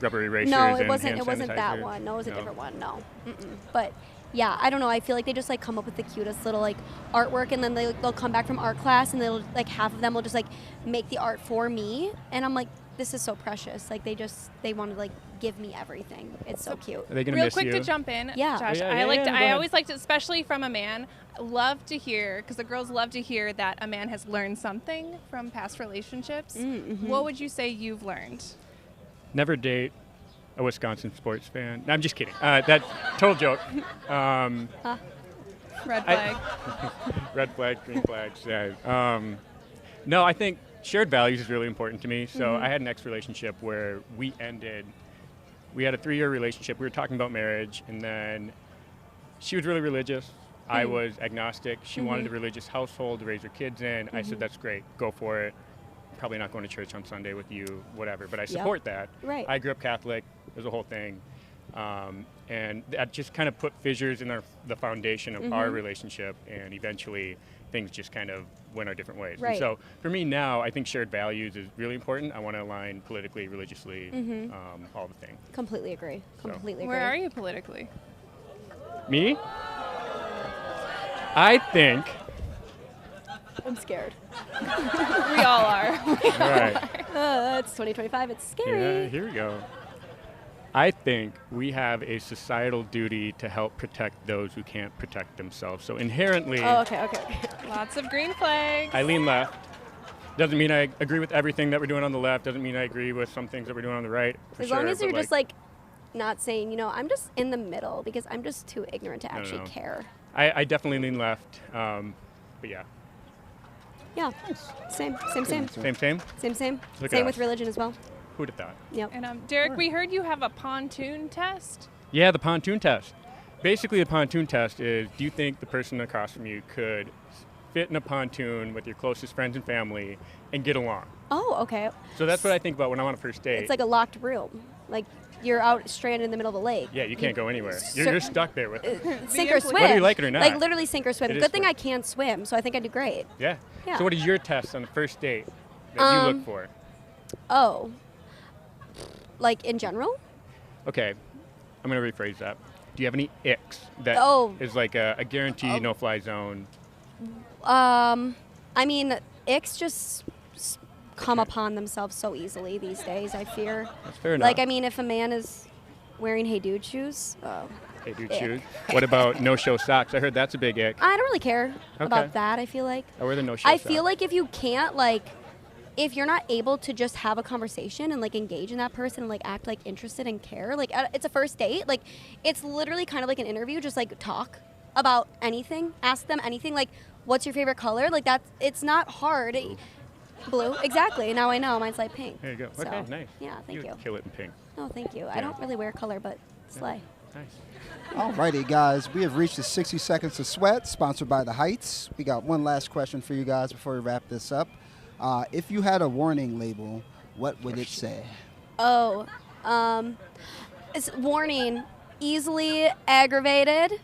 rubber erasers
No, it
and
wasn't.
hand
It wasn't that
sanitizer?
one. No, it was a
No.
different one. No. Mm-mm. But yeah, I don't know. I feel like they just like come up with the cutest little like artwork, and then they'll come back from art class, and they'll like half of them will just like make the art for me, and I'm like, this is so precious. Like they want to like give me everything. It's so cute.
Are they gonna
Real
miss
quick
you?
to jump in,
Yeah.
Josh.
Yeah,
I
go ahead.
always liked it, especially from a man. Love to hear, because the girls love to hear that a man has learned something from past relationships. What would you say you've learned?
Never date a Wisconsin sports fan. No, I'm just kidding. That total joke.
Red flag.
Red flag, green flags. Yeah. No, I think shared values is really important to me. So I had an ex-relationship where we had a 3-year relationship. We were talking about marriage, and then she was really religious. I was agnostic. She wanted a religious household to raise her kids in. I said, that's great. Go for it. Probably not going to church on Sunday with you, whatever. But I support that.
Right.
I grew up Catholic. There's a whole thing. And that just kind of put fissures in the foundation of our relationship, and eventually things just kind of went our different ways.
Right.
And so for me now, I think shared values is really important. I want to align politically, religiously, all the things.
Completely agree. Completely agree.
Where are you politically?
Me? I think.
I'm scared.
We all are.
All right.
It's 2025. It's scary.
Yeah, here we go. I think we have a societal duty to help protect those who can't protect themselves. So inherently,
Oh, okay.
Lots of green flags.
I lean left. Doesn't mean I agree with everything that we're doing on the left. Doesn't mean I agree with some things that we're doing on the right.
As long as you're just like not saying, I'm just in the middle because I'm just too ignorant to actually
know.
care.
I definitely lean left. But yeah.
Yeah. Same.
Same.
Same.
Look
Same
at
with
us.
religion as well.
Who'd have thought?
Yep.
And Derek, we heard you have a pontoon test.
Yeah, the pontoon test. Basically, the pontoon test is, do you think the person across from you could fit in a pontoon with your closest friends and family and get along?
Oh, okay.
So that's what I think about when I'm on a first date.
It's like a locked room. Like you're out stranded in the middle of a lake.
Yeah, you can't go anywhere. You're stuck there with it.
Sink or swim.
Whether you like it or not.
Like literally sink or swim.
It is
Good thing
swim.
I can swim, so I think I do great.
Yeah.
Yeah.
So what is your test on the first date that you look for?
Oh. Like in general?
Okay, I'm going to rephrase that. Do you have any icks that is like a guaranteed no-fly zone?
I mean, icks just come upon themselves so easily these days, I fear.
That's fair enough.
Like, I mean, if a man is wearing Hey Dude shoes,
Hey, dude,
ick.
shoes. What about no-show socks? I heard that's a big ick.
I don't really care
Okay.
about that, I feel like.
I wear the no-show
I
socks.
feel like if you can't, like, if you're not able to just have a conversation and, like, engage in that person and, like, act, like, interested and care, like, it's a first date. Like, it's literally kind of like an interview, just, like, talk about anything. Ask them anything. Like, what's your favorite color? Like, it's not hard. Blue. Exactly. Now I know. Mine's light pink.
There you go.
So,
Okay, nice.
Yeah, thank you.
Kill it in pink.
No, thank you. I
Yeah.
don't really wear color, but slay.
Nice.
Alrighty, guys, we have reached the 60 Seconds to Sweat, sponsored by The Heights. We got one last question for you guys before we wrap this up. If you had a warning label, what would it say?
Oh, it's warning, easily aggravated,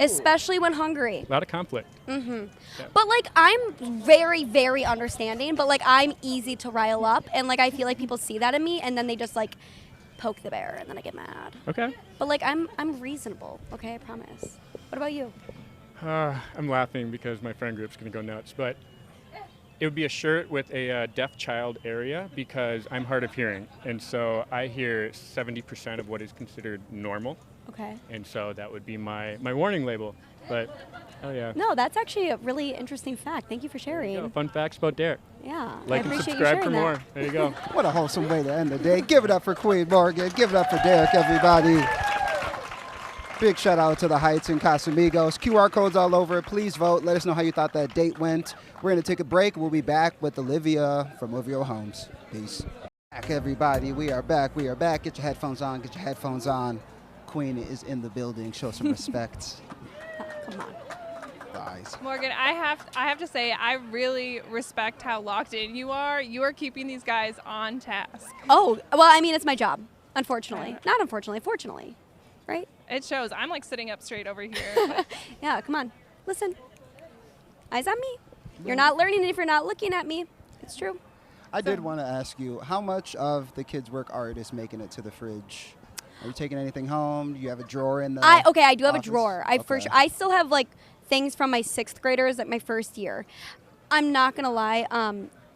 especially when hungry.
A lot of conflict.
But, like, I'm very, very understanding, but, like, I'm easy to rile up, and, like, I feel like people see that in me, and then they just, like, poke the bear, and then I get mad.
Okay.
But, like, I'm reasonable, okay? I promise. What about you?
I'm laughing because my friend group's going to go nuts, but it would be a shirt with a deaf child area because I'm hard of hearing, and so I hear 70% of what is considered normal,
Okay.
and so that would be my warning label. But, oh yeah.
No, that's actually a really interesting fact. Thank you for sharing.
There you go. Fun facts about Derek.
Yeah,
Like
I
and
appreciate
subscribe
you
for
sharing
more.
that.
There you go.
What a wholesome way to end the day. Give it up for QWEEN Morgan. Give it up for Derek, everybody. Big shout out to the Heights and Casamigos. QR codes all over. Please vote. Let us know how you thought that date went. We're going to take a break. We'll be back with Olivia from Olivia Homes. Peace. Back, everybody. We are back. We are back. Get your headphones on. Get your headphones on. queen is in the building. Show some respect.
Come on.
Guys.
Morgan, I have to say, I really respect how locked in you are. You are keeping these guys on task.
Oh, well, I mean, it's my job, unfortunately. Not unfortunately, fortunately, right?
It shows. I'm like sitting up straight over here.
Yeah, come on. Listen. Eyes on me. You're not learning if you're not looking at me. It's true.
I did want to ask you, how much of the kids' work art is making it to the fridge? Are you taking anything home? Do you have a drawer in the
I do have
office?
a drawer.
Okay.
I still have like things from my 6th graders at my first year. I'm not gonna lie,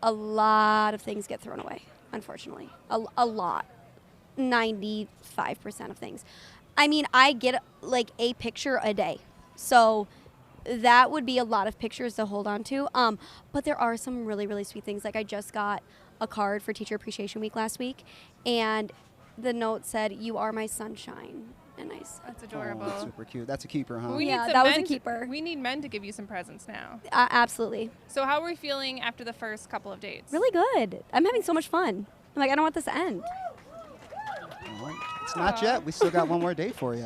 a lot of things get thrown away, unfortunately. A lot. 95% of things. I mean, I get like a picture a day. So that would be a lot of pictures to hold on to. But there are some really, really sweet things. Like I just got a card for Teacher Appreciation Week last week, and the note said, "You are my sunshine." And I said,
That's adorable.
Oh, super cute. That's a keeper, huh?
We need
Yeah,
some
that was a
men
keeper.
We need men to give you some presents now.
Absolutely.
So how are we feeling after the first couple of dates?
Really good. I'm having so much fun. I'm like, I don't want this to end.
Well, it's not yet. We still got one more date for you.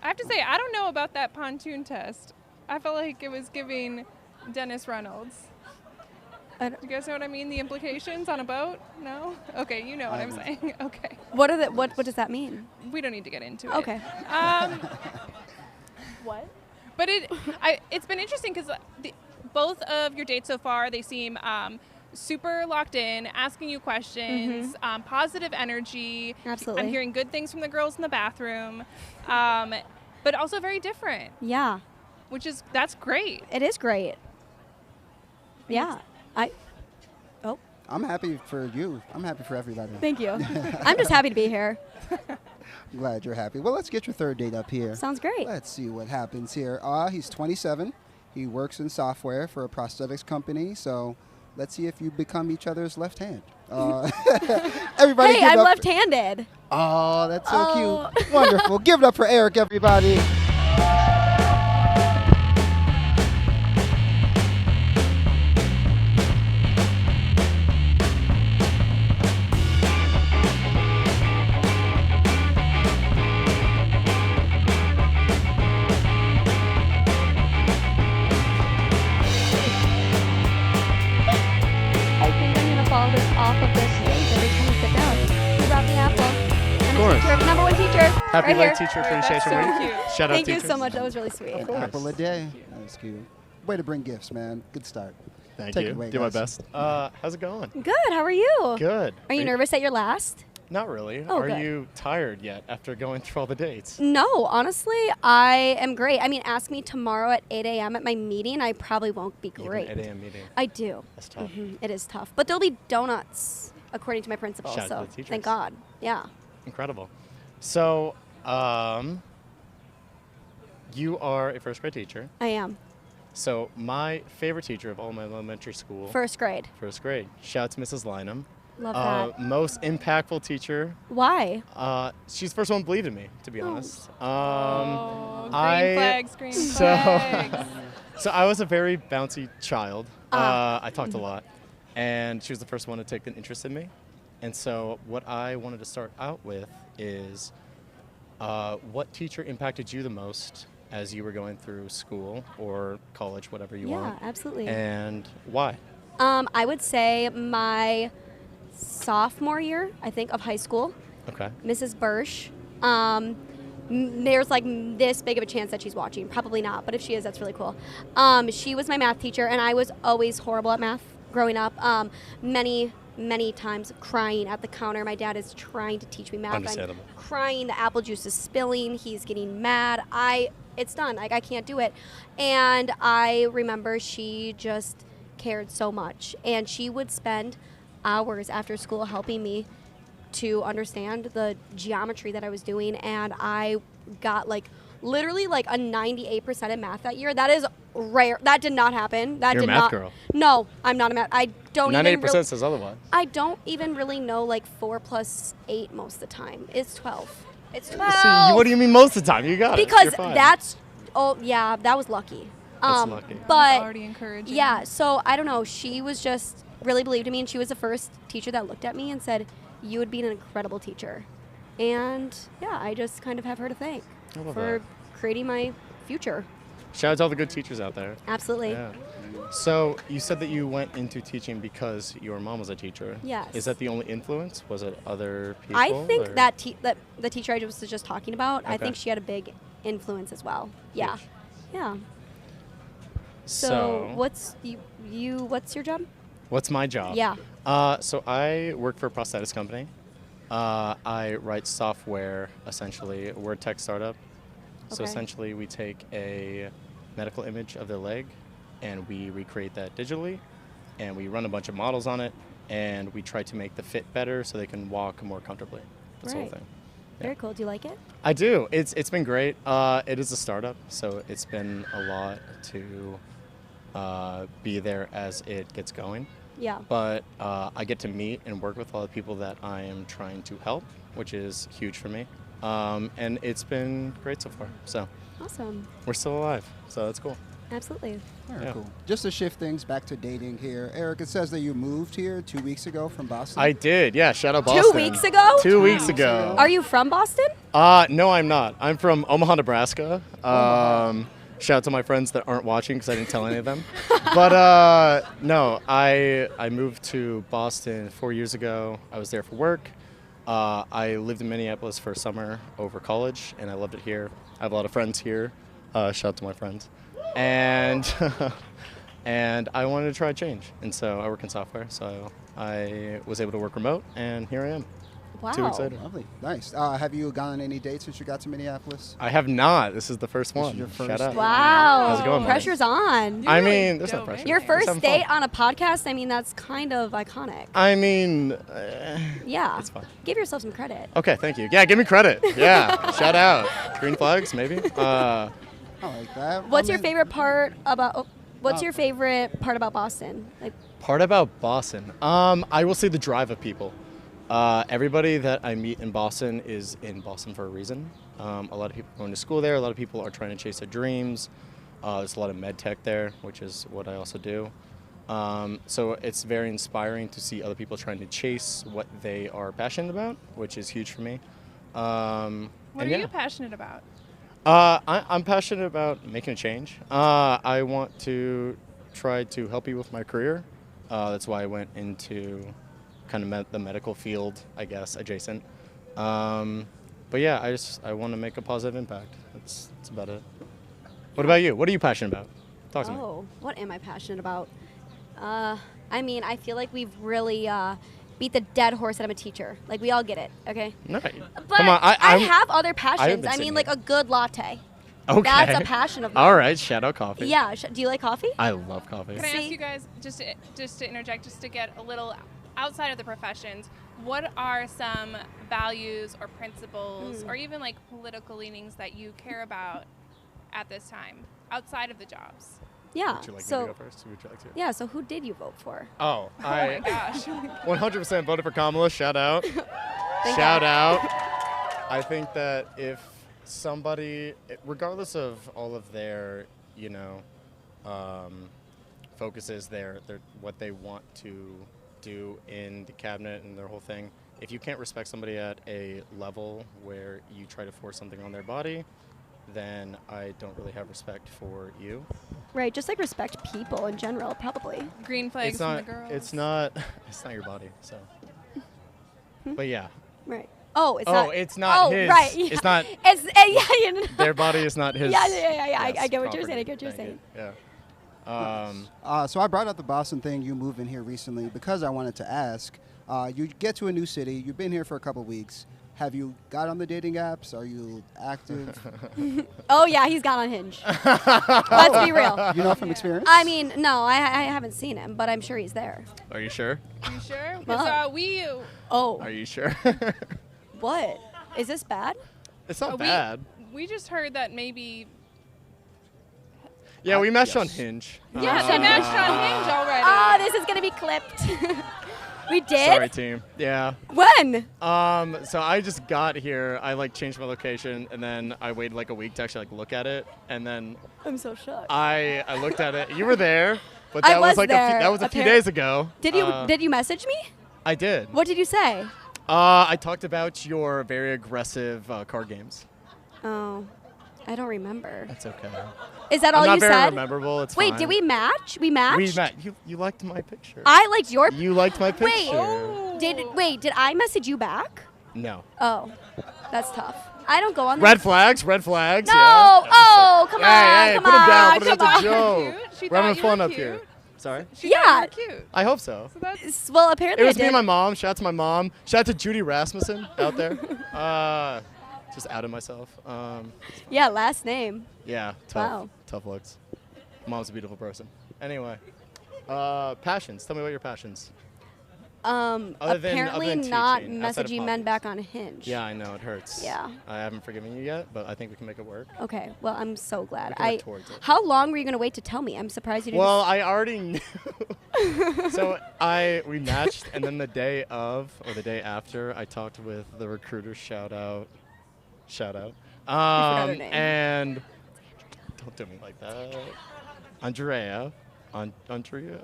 I have to say, I don't know about that pontoon test. I felt like it was giving Dennis Reynolds. Do you guys know what I mean? The implications on a boat? No? Okay, you know what I'm saying. Okay.
What does that mean?
We don't need to get into it.
Okay.
What? But it's been interesting because both of your dates so far, they seem super locked in, asking you questions, positive energy.
Absolutely.
I'm hearing good things from the girls in the bathroom, but also very different,
Yeah,
that's great.
it is great. Yeah.
I'm happy for you. I'm happy for everybody.
Thank you. I'm just happy to be here.
I'm glad you're happy. Well, let's get your third date up here.
Sounds great.
Let's see what happens here. He's 27. He works in software for a prosthetics company. So let's see if you become each other's left hand. Everybody,
Hey,
give
I'm
up
left-handed.
Oh, that's so
Oh.
cute. Wonderful. Give it up for Eric, everybody.
I think I'm going to fall off of this stage every time I sit down. You brought me apple. I'm
course.
a teacher, number one teacher.
Happy
right
Late
here.
Teacher
That's
Appreciation
so
Week.
cute.
Shout out
Thank you
teachers.
so much. That was really sweet.
An apple a day. That's cute. Way to bring gifts, man. Good start.
Thank
Take
you.
it away,
Do my
guys.
best. How's it going?
Good. How are you?
Good.
Are you nervous at your last?
Not really.
Oh,
Are
good.
you tired yet after going through all the dates?
No, honestly, I am great. I mean, ask me tomorrow at 8 a.m. at my meeting. I probably won't be great.
Even 8 a.m. meeting.
I do.
That's tough.
It is tough. But there'll be donuts, according to my principal.
Shout out
So
to the teachers.
thank God. Yeah.
Incredible. So, you are a first grade teacher.
I am.
So, my favorite teacher of all my elementary school,
First grade.
first grade. Shout out to Mrs. Lynham.
Love that.
Most impactful teacher.
Why?
She's the first one who believed in me, to be honest.
Green
I-
flags, green
so-
flags.
So I was a very bouncy child. I talked a
Mm-hmm.
lot, and she was the first one to take an interest in me. And so what I wanted to start out with is, what teacher impacted you the most as you were going through school or college, whatever you
Yeah,
want,
absolutely.
and why?
I would say my sophomore year, I think, of high school,
Okay.
Mrs. Bursch. There's like this big of a chance that she's watching. Probably not, but if she is, that's really cool. She was my math teacher, and I was always horrible at math growing up. Many times crying at the counter. My dad is trying to teach me math.
Understandable.
I'm crying. The apple juice is spilling. He's getting mad. It's done. Like, I can't do it. And I remember she just cared so much, and she would spend hours after school helping me to understand the geometry that I was doing, and I got literally a 98% in math that year. That is rare. That did not happen. That
You're a
did
math
not.
girl.
No, I'm not a math. I don't even
98% says otherwise.
I don't even really know 4 plus 8 most of the time. It's 12. It's 12.
See, what do you mean most of the time? You got it.
Because
You're fine.
that's that was lucky.
That's lucky.
But
already encouraging.
yeah, so I don't know. She was just really believed in me, and she was the first teacher that looked at me and said, "You would be an incredible teacher." And yeah, I just kind of have her to thank
I love
for
that.
creating my future.
Shout out to all the good teachers out there.
Absolutely.
Yeah. So you said that you went into teaching because your mom was a teacher.
Yes.
Is that the only influence? Was it other people?
I think
or?
that the teacher I was just talking about, I
Okay.
think she had a big influence as well. Yeah.
Huge.
Yeah.
So
what's what's your job?
what's my job?
Yeah.
So I work for a prosthetics company. I write software, essentially. We're a tech startup. So
Okay.
essentially we take a medical image of their leg and we recreate that digitally and we run a bunch of models on it and we try to make the fit better so they can walk more comfortably. That's the whole
Right.
thing.
Very cool. Do you like it?
I do. It's been great. It is a startup, so it's been a lot to be there as it gets going.
Yeah.
But I get to meet and work with a lot of people that I am trying to help, which is huge for me. And it's been great so far. So
Awesome.
we're still alive, so that's cool.
Absolutely.
Very
Yeah.
cool. Just to shift things back to dating here, Eric, it says that you moved here 2 weeks ago from Boston.
I did, yeah. Shout out
2
Boston.
weeks ago?
2 weeks
weeks
ago.
ago.
Are you from Boston?
No, I'm not. I'm from Omaha, Nebraska. Shout out to my friends that aren't watching because I didn't tell any of them. But no, I moved to Boston 4 years ago. I was there for work. I lived in Minneapolis for a summer over college, and I loved it here. I have a lot of friends here. Shout out to my friends. And and I wanted to try change, and so I work in software. So I was able to work remote, and here I am.
Wow.
2 weeks later.
Lovely. Nice. Have you gone on any dates since you got to Minneapolis?
I have not. This is the first
This is
one.
your
Shout
first
out.
date.
Wow.
How's it going, man?
Pressure's on.
I
really
mean, there's no
dove
pressure.
in
Your
there.
first
having
date
fun.
on a podcast, I mean, that's kind of iconic.
I mean,
Yeah.
it's fine.
Give yourself some credit.
Okay, thank you. Yeah, give me credit. Yeah, shout out. Green flags, maybe.
I like that.
What's
I
your
mean,
favorite part about What's
Oh.
your favorite part about Boston? Like,
Part about Boston. I will say the drive of people. Everybody that I meet in Boston is in Boston for a reason. A lot of people are going to school there. A lot of people are trying to chase their dreams. There's a lot of med tech there, which is what I also do. So it's very inspiring to see other people trying to chase what they are passionate about, which is huge for me.
What
and
are
yeah.
you passionate about?
I'm passionate about making a change. I want to try to help people with my career. That's why I went into kind of the medical field, I guess, adjacent. But yeah, I want to make a positive impact. That's about it. What about you? What are you passionate about? Talk to me.
oh, what am I passionate about? I mean, I feel like we've really beat the dead horse that I'm a teacher. Like, we all get it, okay?
No,
But
come on,
I have other passions.
been
I
sitting
mean, like
here.
a good latte.
Okay.
That's a passion of mine.
All right, shout out coffee.
Yeah. Do you like coffee?
I love coffee.
Can I ask
See?
you guys, just to interject, just to get a little outside of the professions, what are some values or principles or even like political leanings that you care about at this time outside of the jobs?
Yeah.
Would you like me
so
to go first? Would you like to?
yeah. So who did you vote for?
Oh,
Oh my
I
gosh.
100% voted for Kamala. Shout out.
Thank
Shout
God.
out. I think that if somebody, regardless of all of their, focuses, their what they want to do in the cabinet and their whole thing, if you can't respect somebody at a level where you try to force something on their body, then I don't really have respect for you.
Right. Just like respect people in general, probably.
Green flags
It's
from
not.
the girls.
It's not. It's not your body. So. But yeah.
Right. Oh, it's
Oh,
not.
it's not
oh,
his.
right. Yeah.
It's not.
It's yeah. You know.
Their body is not his.
Yeah. I
yes,
get what you're
property.
saying. I get what you're
Thank
saying.
you. Yeah.
So I brought up the Boston thing, you moving here recently, because I wanted to ask. You get to a new city. You've been here for a couple weeks. Have you got on the dating apps? Are you active?
Oh yeah, he's got on Hinge. Let's be real.
You know from experience?
I mean, no, I haven't seen him, but I'm sure he's there.
Are you sure?
You sure?
Well-
Because
Oh,
Are you sure?
what? Is this bad?
It's not
we
bad.
we just heard that maybe.
Yeah, we matched on
yes.
Hinge.
Yeah, they matched on Hinge already.
Oh, this is gonna be clipped. We did?
Sorry, team. Yeah.
When?
So I just got here. I changed my location, and then I waited a week to actually look at it, and then
I'm so shocked.
I looked at it. You were there, but
I
that was
was there,
that was a few
apparent-
days ago.
Did you message me?
I did.
What did you say?
I talked about your very aggressive card games.
Oh, I don't remember.
That's okay.
Is that all
I'm
you
not very
said?
memorable. It's
Wait,
fine.
did we match? We matched?
We met. You liked my picture.
I liked your.
You liked my picture.
Wait, did I message you back?
No.
Oh, that's tough. I don't go on
Red
there.
flags. Red flags.
No.
Yeah.
Oh, come on.
Hey,
come
put him down.
on.
Put him
come
down.
on.
It's a joke.
She
We're having
thought you
fun
were
up
cute.
here. Sorry.
She
Yeah.
thought you were cute.
I hope so.
So that's
Well, apparently
It was
I
me
did.
and my mom. Shout out to my mom. Shout out to Judy Rasmussen out there. Just outed myself.
Yeah, last name.
Yeah, tough.
Wow.
Tough looks. Mom's a beautiful person. Anyway, passions. Tell me about your passions.
Apparently
than
not
teaching, outside of
messaging men
hobbies.
back on Hinge.
Yeah, I know it hurts.
Yeah.
I haven't forgiven you yet, but I think we can make it work.
Okay. Well, I'm so glad.
We can work towards it.
How long were you gonna wait to tell me? I'm surprised you didn't.
Well, I already knew. So we matched, and then the day of or the day after, I talked with the recruiter. Shout out.
forgot her name.
And don't do me like that, Andrea. Andrea.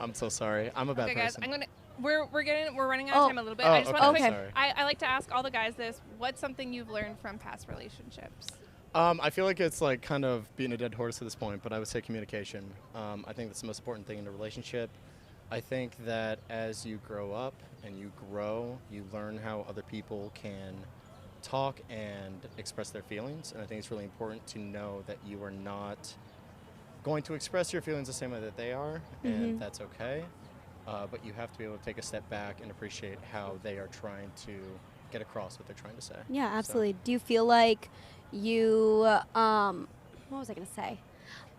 I'm so sorry. I'm a bad
okay, guys.
person.
We're running out of
Oh.
time a little bit.
Oh,
I just want to
okay.
quick.
Sorry.
I like to ask all the guys this. What's something you've learned from past relationships?
I feel like it's like kind of being a dead horse at this point, but I would say communication. I think that's the most important thing in a relationship. I think that as you grow up and you grow, you learn how other people can talk and express their feelings. And I think it's really important to know that you are not going to express your feelings the same way that they are, and that's okay. But you have to be able to take a step back and appreciate how they are trying to get across what they're trying to say.
Yeah,
So-
absolutely. Do you feel like you what was I gonna say?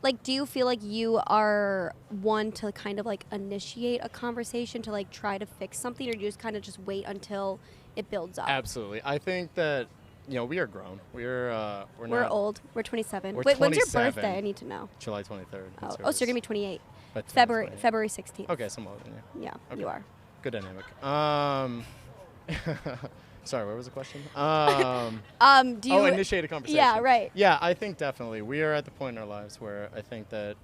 Like, do you feel like you are one to kind of like initiate a conversation to like try to fix something, or do you just kind of just wait until it builds up?
Absolutely. I think that, we are grown. We're
We're
not
old. We're 27.
We're
Wait, when's your
27.
birthday? I need to know.
July 23rd.
Oh, so you're gonna be 28.
But
February
28.
February 16th.
Okay, some older than you.
Yeah,
Okay.
you are.
Good dynamic. Sorry, what was the question?
Do you
Initiate a conversation.
Yeah, right.
Yeah, I think definitely. We are at the point in our lives where I think that,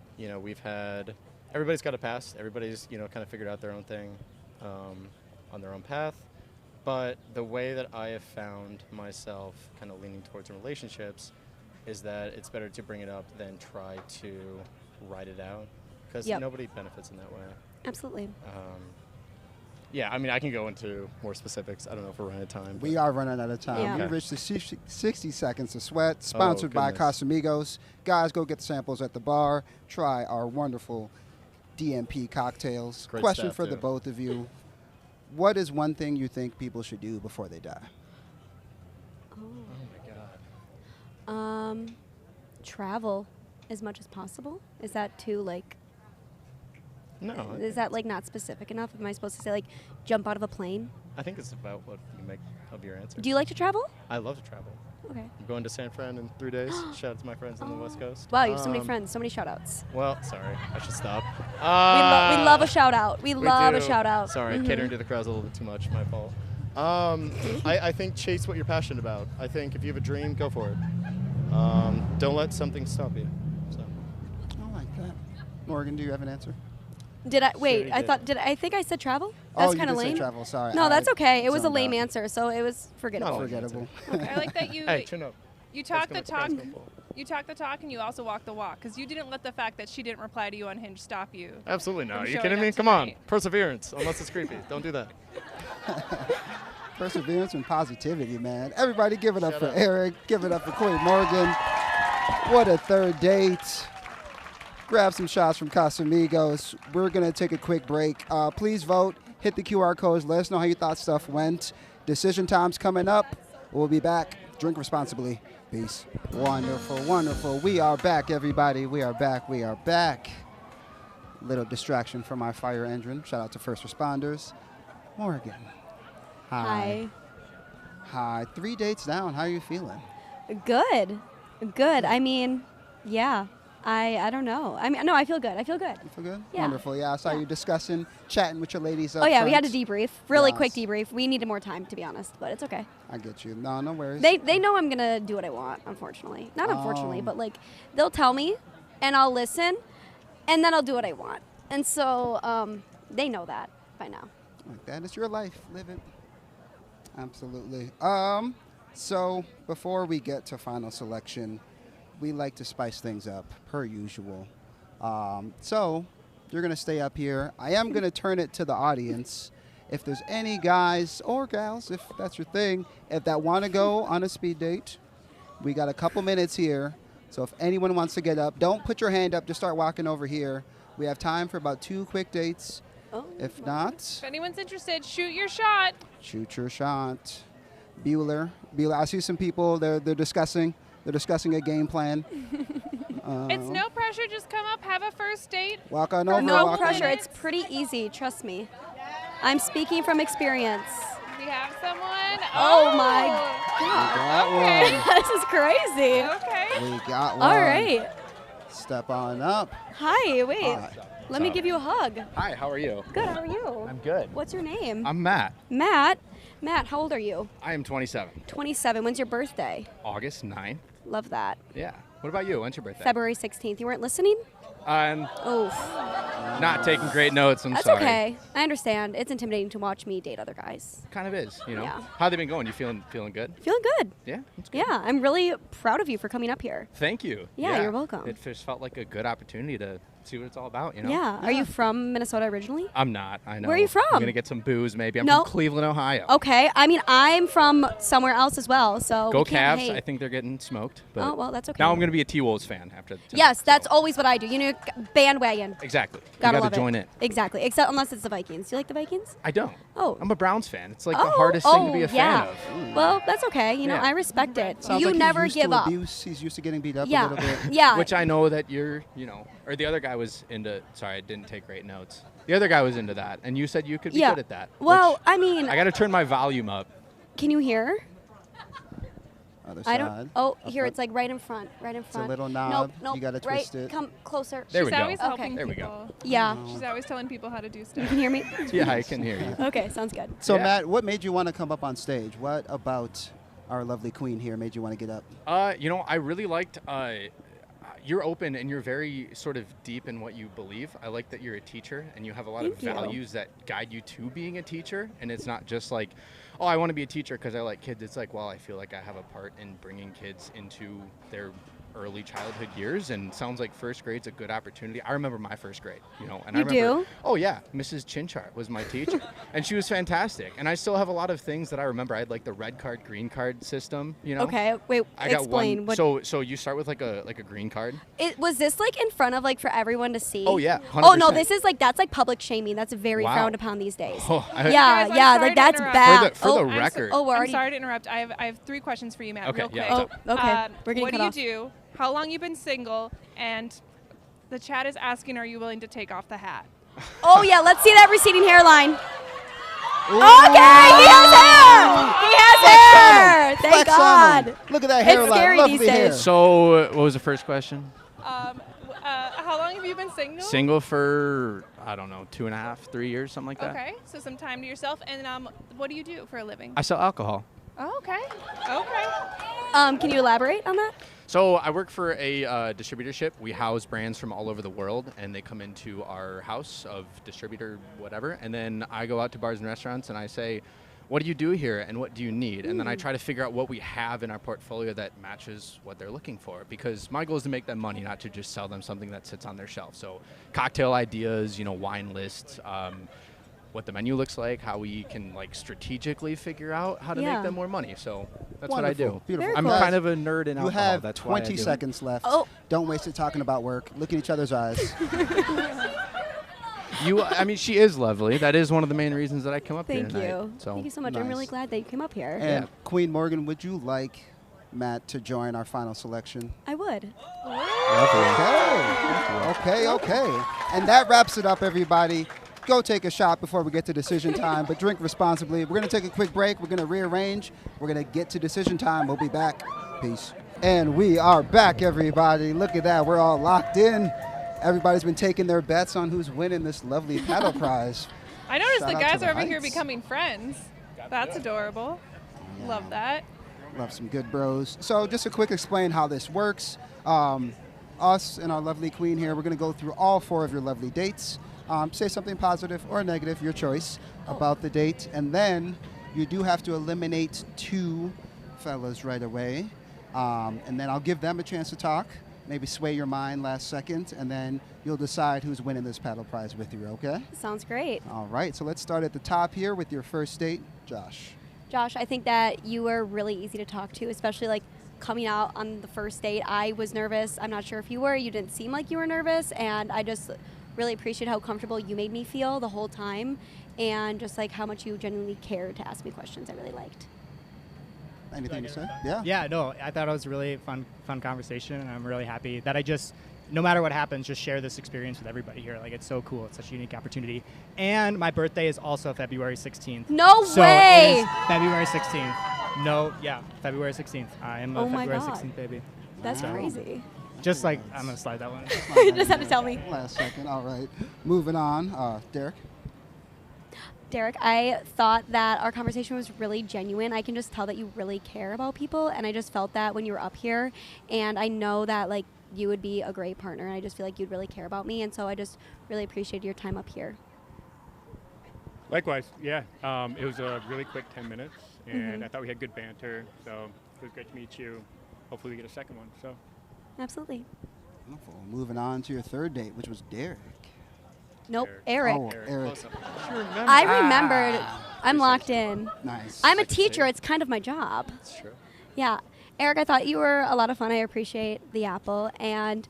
everybody's got a past. Everybody's, kind of figured out their own thing on their own path. But the way that I have found myself kind of leaning towards in relationships is that it's better to bring it up than try to write it out, because
Yep.
nobody benefits in that way.
Absolutely.
Yeah, I can go into more specifics. I don't know if we're running out of time.
We are running out of time.
Yeah.
We
Okay.
reached the 60 seconds of sweat, sponsored by
goodness.
Casamigos. Guys, go get the samples at the bar. Try our wonderful DNP cocktails.
Great
Question
stuff,
for the
too.
both of you. What is one thing you think people should do before they die?
Oh my God.
Travel as much as possible. Is that too like?
No.
Is that like not specific enough? Am I supposed to say like jump out of a plane?
I think it's about what you make of your answer.
Do you like to travel?
I love to travel.
Okay.
I'm going to San Fran in 3 days. Shout out to my friends on the West Coast.
Wow, you have so many
Um,
friends, so many shout outs.
Well, sorry, I should stop.
We love a shout out. We love a
do.
shout out.
Sorry, catering to the crowd's a little bit too much. My fault. I think chase what you're passionate about. I think if you have a dream, go for it. Don't let something stop you. So.
I like that. Morgan, do you have an answer?
Did I wait?
you
I
did.
thought I think I said travel?
Oh,
That's
you
kind of
did say
lame.
travel. Sorry.
No, that's
I
okay. It was a
zoned
lame
out.
answer, so it was forgettable.
No.
Forgettable.
I like that you
Hey, chin up.
you talk
Let's
the
go
talk.
with the basketball.
You talk the talk and you also walk the walk, because you didn't let the fact that she didn't reply to you on Hinge stop you.
Absolutely not.
from
Are you
showing
kidding
up
me? Come on.
tonight.
Perseverance. Unless it's creepy. Don't do that.
Perseverance and positivity, man. Everybody give it up
Shut
for
up.
Eric. Give it up for KWEEN Morgan. What a third date. Grab some shots from Casamigos. We're going to take a quick break. Please vote. Hit the QR codes. Let us know how you thought stuff went. Decision time's coming up. We'll be back. Drink responsibly. Peace. Wonderful, wonderful. We are back, everybody. We are back. We are back. Little distraction from our fire engine. Shout out to first responders. Morgan.
Hi.
Hi. 3 dates down. How are you feeling?
Good. Good. I mean, yeah. I don't know. I mean, no, I feel good. I feel good.
You feel good?
Yeah.
Wonderful. Yeah, I saw
Yeah.
you discussing, chatting with your ladies up
Oh yeah, we had a
front.
debrief. Really
Yes.
quick debrief. We needed more time, to be honest, but it's okay.
I get you. No, no worries.
They know I'm gonna do what I want. Unfortunately, not unfortunately,
Oh.
but like they'll tell me, and I'll listen, and then I'll do what I want. And so they know that by now.
Like that. It's your life. Live it. Absolutely. So before we get to final selection, we like to spice things up per usual. So you're going to stay up here. I am going to turn it to the audience. If there's any guys or gals, if that's your thing, if that want to go on a speed date, we got a couple minutes here. So if anyone wants to get up, don't put your hand up. Just start walking over here. We have time for about 2 quick dates. If not,
If anyone's interested, shoot your shot.
shoot your shot. Bueller, I see some people. They're discussing a game plan.
It's no pressure. Just come up, have a first date.
Walk on over.
No
walk on
pressure.
over.
It's pretty easy. Trust me. I'm speaking from experience.
We have someone.
Oh my
Got
This is crazy.
Okay.
one. We got one.
All right.
Step on up.
Hi. Wait.
Hi.
Let me give you a hug.
Hi, how are you?
Good. How are you?
I'm good.
What's your name?
I'm Matt.
Matt. Matt, how old are you?
I am 27.
27. When's your birthday?
August 9th.
Love that.
Yeah. What about you? When's your birthday?
February 16th. You weren't listening?
I'm
Oh,
not taking great notes. I'm
that's
sorry.
okay. I understand. It's intimidating to watch me date other guys.
Kind of is, you know.
Yeah.
How they been going? You feeling good?
Feeling good.
Yeah. That's good.
Yeah, I'm really proud of you for coming up here.
Thank you.
Yeah, you're welcome.
It just felt like a good opportunity to see what it's all about, you know.
Yeah. Are you from Minnesota originally?
I'm not. I know.
Where are you from?
I'm gonna get some booze, maybe. I'm
No.
from Cleveland, Ohio.
Okay. I mean, I'm from somewhere else as well, so
Go
we can't
Cavs!
hate.
I think they're getting smoked. But
Oh, well, that's okay.
now I'm gonna be a T-Wolves fan after. Tonight,
Yes, that's
so.
always what I do. You know, bandwagon.
Exactly.
Gotta
you
love
gotta join it.
Exactly. Except unless it's the Vikings. Do you like the Vikings?
I don't.
Oh.
I'm a Browns fan. It's like the hardest thing to be a
yeah.
fan of.
Well, that's okay. You know,
Yeah.
I respect it.
Sounds
you
like
never
he's used
give
to
up.
abuse. He's used to getting beat up a
Yeah.
little bit.
Yeah.
Which I know that you're, or the other guy was into. Sorry, I didn't take great notes. The other guy was into that, and you said you could be
Yeah.
good at that.
Well,
which
I mean,
I got to turn my volume up.
can you hear?
Other
I
side.
don't. Oh,
Up
here
front.
it's like right in front. Right in front.
little
Nope,
knob.
nope.
You gotta
right,
twist it.
Come closer.
There
She's
we go.
always
Okay.
helping
There we
people.
go.
Yeah.
She's always telling people how to do
You
stuff.
can hear me?
Yeah, I can hear you.
Okay, sounds good.
So
Yeah.
Matt, what made you want to come up on stage? What about our lovely queen here made you want to get up?
I really liked. You're open and you're very sort of deep in what you believe. I like that you're a teacher and you have a lot
Thank
of
you.
values that guide you to being a teacher. And it's not just like, oh, I want to be a teacher because I like kids. It's like, well, I feel like I have a part in bringing kids into their early childhood years, and sounds like first grade's a good opportunity. I remember my first grade, and I
You
remember,
do?
Oh yeah, Mrs. Chinchart was my teacher, and she was fantastic. And I still have a lot of things that I remember. I had like the red card, green card system,
Okay, wait.
I got
explain.
one.
What?
So you start with like a green card.
Was this like in front of like for everyone to see?
Oh, yeah,
Oh no,
100%.
this is like that's like public shaming. That's very
Wow.
frowned upon these days.
Oh,
Yeah,
Guys, I'm
yeah,
sorry
like
to
that's
interrupt.
bad.
For the
oh,
record.
oh, we're
I'm
already.
sorry to interrupt. I have 3 questions for you, Matt.
Okay,
real
yeah,
quick.
what's
Oh, okay. We're getting
what
cut
do you
off.
do? How long you been single? And the chat is asking, are you willing to take off the hat?
Oh yeah, let's see that receding hairline. Okay, he has hair. He has hair. Thank
Flex on
God.
him. Look at that
It's
hairline.
scary
Lovely
these
hair.
days.
So what was the first question?
How long have you been single?
Single for I don't know, 2.5, 3 years, something like that.
Okay, so some time to yourself. And what do you do for a living?
I sell alcohol.
Oh, okay. Okay.
Can you elaborate on that?
So I work for a distributorship. We house brands from all over the world, and they come into our house of distributor whatever. And then I go out to bars and restaurants, and I say, what do you do here, and what do you need? And then I try to figure out what we have in our portfolio that matches what they're looking for. Because my goal is to make them money, not to just sell them something that sits on their shelf. So cocktail ideas, wine lists, what the menu looks like, how we can like strategically figure out how to
Yeah.
make them more money. So that's
Wonderful.
what I do.
Beautiful.
Very
I'm
cool.
kind of a nerd in
You
alcohol.
have
That's why I
20
do it.
seconds left.
Oh.
Don't waste it talking about work. Look in each other's eyes.
She is lovely. That is one of the main reasons that I come up
Thank
here tonight.
you.
So
Thank you so much. I'm
Nice.
really glad that you came up here.
And Queen Morgan, would you like Matt to join our final selection?
I would.
Okay. And that wraps it up, everybody. Go take a shot before we get to decision time, but drink responsibly. We're going to take a quick break. We're going to rearrange. We're going to get to decision time. We'll be back. Peace. And we are back, everybody. Look at that. We're all locked in. Everybody's been taking their bets on who's winning this lovely paddle prize.
I noticed
Shout
the
out to
guys
the
are over here
Heights.
becoming friends. That's adorable. Love that.
Love some good bros. So just a quick explain how this works. Us and our lovely queen here, we're going to go through all 4 of your lovely dates. Say something positive or negative, your choice, about the date. And then You do have to eliminate 2 fellas right away, and then I'll give them a chance to talk, maybe sway your mind last second, and then you'll decide who's winning this paddle prize with you, okay?
Sounds great.
All right, so let's start at the top here with your first date, Josh.
Josh, I think that you were really easy to talk to, especially like coming out on the first date. I was nervous. I'm not sure if you were. You didn't seem like you were nervous, and I just really appreciate how comfortable you made me feel the whole time, and just like how much you genuinely cared to ask me questions. I really liked.
Anything to say? Yeah.
Yeah, no, I thought it was a really fun conversation, and I'm really happy that I just, no matter what happens, just share this experience with everybody here. Like, it's so cool. It's such a unique opportunity. And my birthday is also February 16th.
No
so
way!
It is February 16th. No, yeah, February 16th. I am a
Oh my
February
God.
16th baby.
That's
Wow.
crazy.
Just like, I'm going to slide that one.
You just had to tell me.
Last second. All right. Moving on. Derek.
Derek, I thought that our conversation was really genuine. I can just tell that you really care about people, and I just felt that when you were up here, and I know that like you would be a great partner, and I just feel like you'd really care about me, and so I just really appreciated your time up here.
Likewise, yeah. It was a really quick 10 minutes, and I thought we had good banter, so it was great to meet you. Hopefully we get a second one. So.
Absolutely.
Wonderful. Moving on to your third date, which was Derek.
Nope, Eric.
Oh, Eric.
I remembered. I'm locked in.
Nice.
I'm a teacher. It's kind of my job.
That's true.
Yeah. Eric, I thought you were a lot of fun. I appreciate the apple. And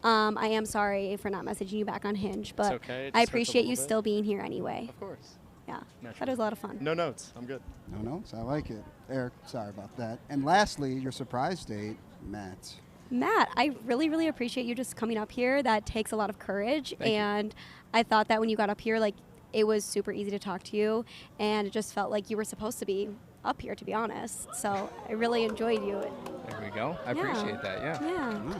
I am sorry for not messaging you back on Hinge, but
okay. It
I
just hurts a
appreciate you
little bit.
still being here anyway.
Of course.
Yeah.
Naturally.
That was a lot of fun.
No notes. I'm good.
No notes. I like it. Eric, sorry about that. And lastly, your surprise date, Matt.
Matt, I really, really appreciate you just coming up here. That takes a lot of courage.
Thank you.
And I thought that when you got up here, like, it was super easy to talk to you. And it just felt like you were supposed to be up here, to be honest. So I really enjoyed you.
There we go. I
Yeah.
appreciate that, yeah.
Yeah.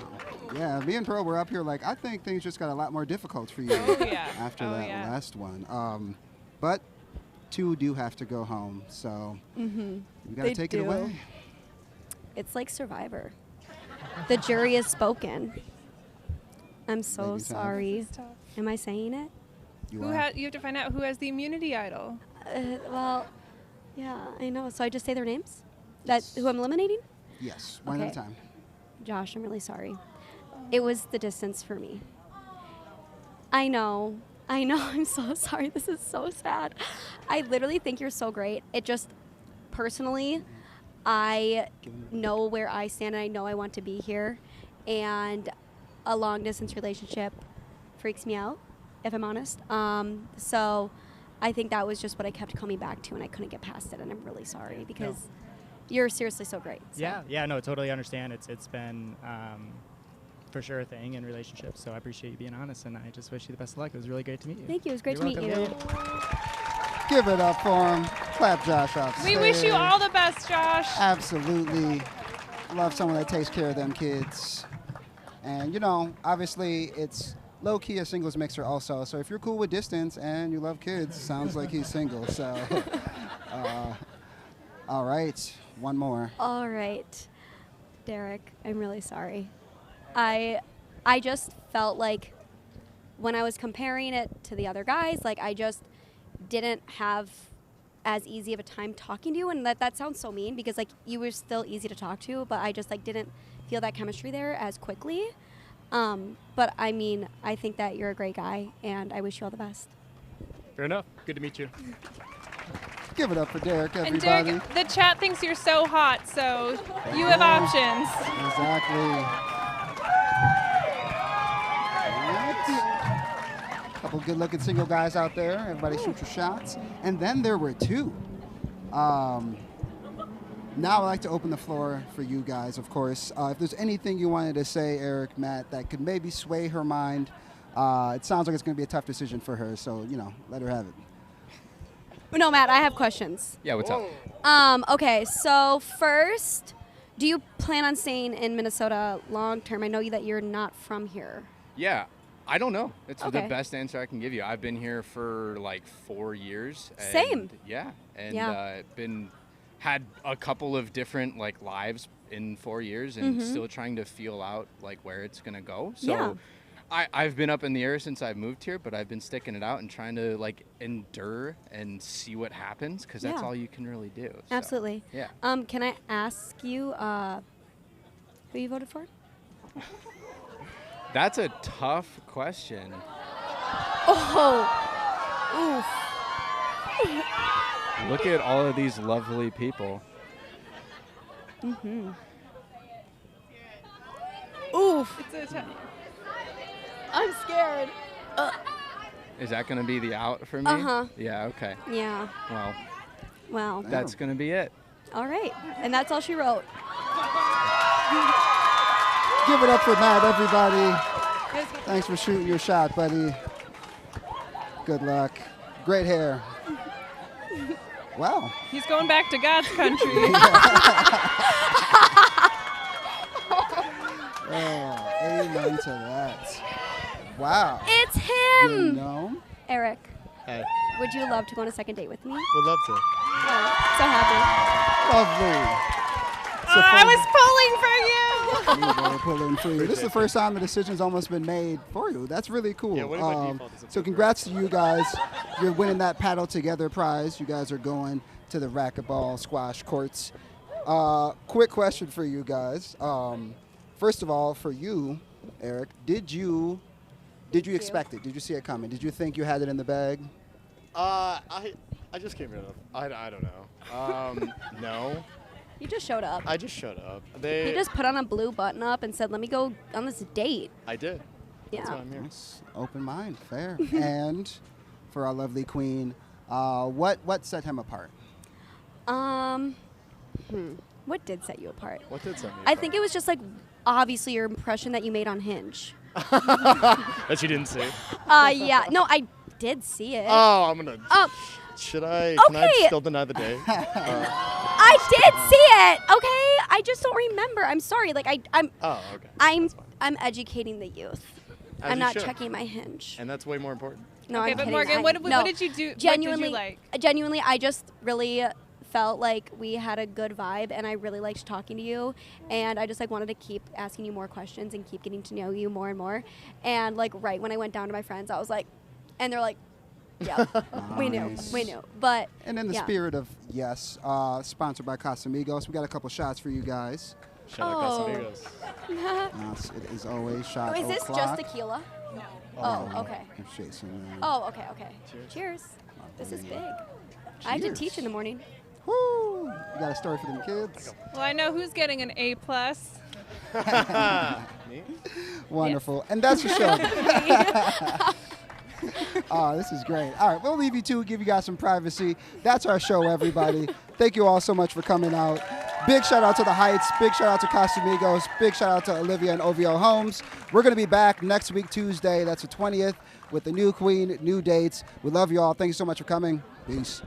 Yeah, me and Pearl were up here like, I think things just got a lot more difficult for you
Oh, yeah.
after
Oh,
that
yeah.
last one. But 2 do have to go home, so you got to
They
take
do.
it away.
It's like Survivor. The jury is spoken. I'm so
Ladies have-
sorry.
It's tough.
Am I saying it?
You
You
are.
have to find out who has the immunity idol.
Well, yeah, I know. So I just say their names? That's who I'm eliminating?
Yes, one at a
Okay.
time.
Josh, I'm really sorry. It was the distance for me. I know. I'm so sorry. This is so sad. I literally think you're so great. It just, personally, I know where I stand and I know I want to be here. And a long distance relationship freaks me out, if I'm honest. So I think that was just what I kept coming back to and I couldn't get past it. And I'm really sorry because you're seriously so great. So.
Yeah, no, totally understand. It's been for sure a thing in relationships, so I appreciate you being honest, and I just wish you the best of luck. It was really great to meet you.
Thank you. It was great
You're
to meet
welcome.
you.
Give it up for him. Clap Josh off
We wish you
stage.
all the best, Josh.
Absolutely. Love someone that takes care of them kids. And, you know, obviously it's low-key a singles mixer also. So if you're cool with distance and you love kids, sounds like he's single. So, all right. One more.
All right. Derek, I'm really sorry. I just felt like when I was comparing it to the other guys, like I just didn't have as easy of a time talking to you, and that sounds so mean because like you were still easy to talk to, but I just like didn't feel that chemistry there as quickly. But I mean, I think that you're a great guy, and I wish you all the best.
Fair enough. Good to meet you.
Give it up for Derek,
And
everybody.
Derek, the chat thinks you're so hot, so you have options.
Exactly. Couple good-looking single guys out there. Everybody shoot your shots. And then there were 2. Now I'd like to open the floor for you guys, of course. If there's anything you wanted to say, Eric, Matt, that could maybe sway her mind, it sounds like it's going to be a tough decision for her. So, you know, let her have it.
No, Matt, I have questions.
Yeah, what's up?
Okay, so first, do you plan on staying in Minnesota long term? I know that you're not from here.
Yeah, I don't know. It's the
Okay.
best answer I can give you. I've been here for like 4 years. And
Same.
Yeah, and
Yeah.
had a couple of different like lives in 4 years, and still trying to feel out like where it's gonna go. So,
Yeah.
I've been up in the air since I've moved here, but I've been sticking it out and trying to like endure and see what happens because that's all you can really do. So,
Absolutely.
yeah.
Can I ask you who you voted for?
That's a tough question.
Oh. Oof.
Look at all of these lovely people.
Mhm. Oof. I'm scared.
Is that going to be the out for me?
Uh-huh.
Yeah, okay.
Yeah.
Well,
Wow.
that's going to be it.
All right. And that's all she wrote.
Give it up for Matt, everybody. Thanks for shooting your shot, buddy. Good luck. Great hair. Wow.
He's going back to God's country.
Oh, amen to that. Wow.
It's
You
him.
know?
Eric,
Hey,
would you love to go on a second date with me?
would love to.
Oh, so happy.
Lovely.
I was pulling for you.
You were pulling for you. This is the first time the decision's almost been made for you. That's really cool.
Yeah, what if my default is a
So
big
congrats to you guys. You're winning that Paddle Together prize. You guys are going to the racquetball squash courts. Quick question for you guys. First of all, for you, Eric, did you expect it? Did you see it coming? Did you think you had it in the bag?
I just came here. I don't know. No,
You just showed up.
I just showed up.
You just put on a blue button up and said, "Let me go on this date."
I did. That's why
Yeah.
I'm here.
Yes, open mind, fair. And for our lovely queen, what set him apart?
What did set you apart?
What did set me
I think it was just like obviously your impression that you made on Hinge.
that you didn't see.
Yeah. No, I did see it.
Oh, I'm gonna.
Oh,
Should I? Can I
Okay.
still deny the date?
I did see it. Okay, I just don't remember. I'm sorry. Like I'm
Oh, okay.
I'm
That's fine.
I'm educating the youth.
As
I'm
you
not
should.
checking my Hinge.
And that's way more important.
No,
Okay,
I'm
but
kidding.
Morgan, what did you do?
Genuinely,
what did you like?
Genuinely, I just really felt like we had a good vibe, and I really liked talking to you, and I just like wanted to keep asking you more questions and keep getting to know you more and more. And like right when I went down to my friends, I was like, and they're like, yeah, we knew. But
And in the
yeah.
spirit of yes, sponsored by Casamigos, we got a couple shots for you guys.
Shout out
Oh.
Casamigos.
It is always shot.
Is this
o'clock.
just tequila?
No.
Oh, okay.
Jason.
Oh, okay. Cheers. This is big. I have to
Cheers.
teach in the morning.
Woo! You got a story for them kids?
Well, I know who's getting an A+.
Me?
Wonderful. And that's the show. Oh, this is great. All right, we'll leave you two, give you guys some privacy. That's our show, everybody. Thank you all so much for coming out. Big shout out to the Heights. Big shout out to Casamigos. Big shout out to Olivia and OVO Homes. We're going to be back next week, Tuesday. That's the 20th, with the new queen, new dates. We love you all. Thank you so much for coming. Peace.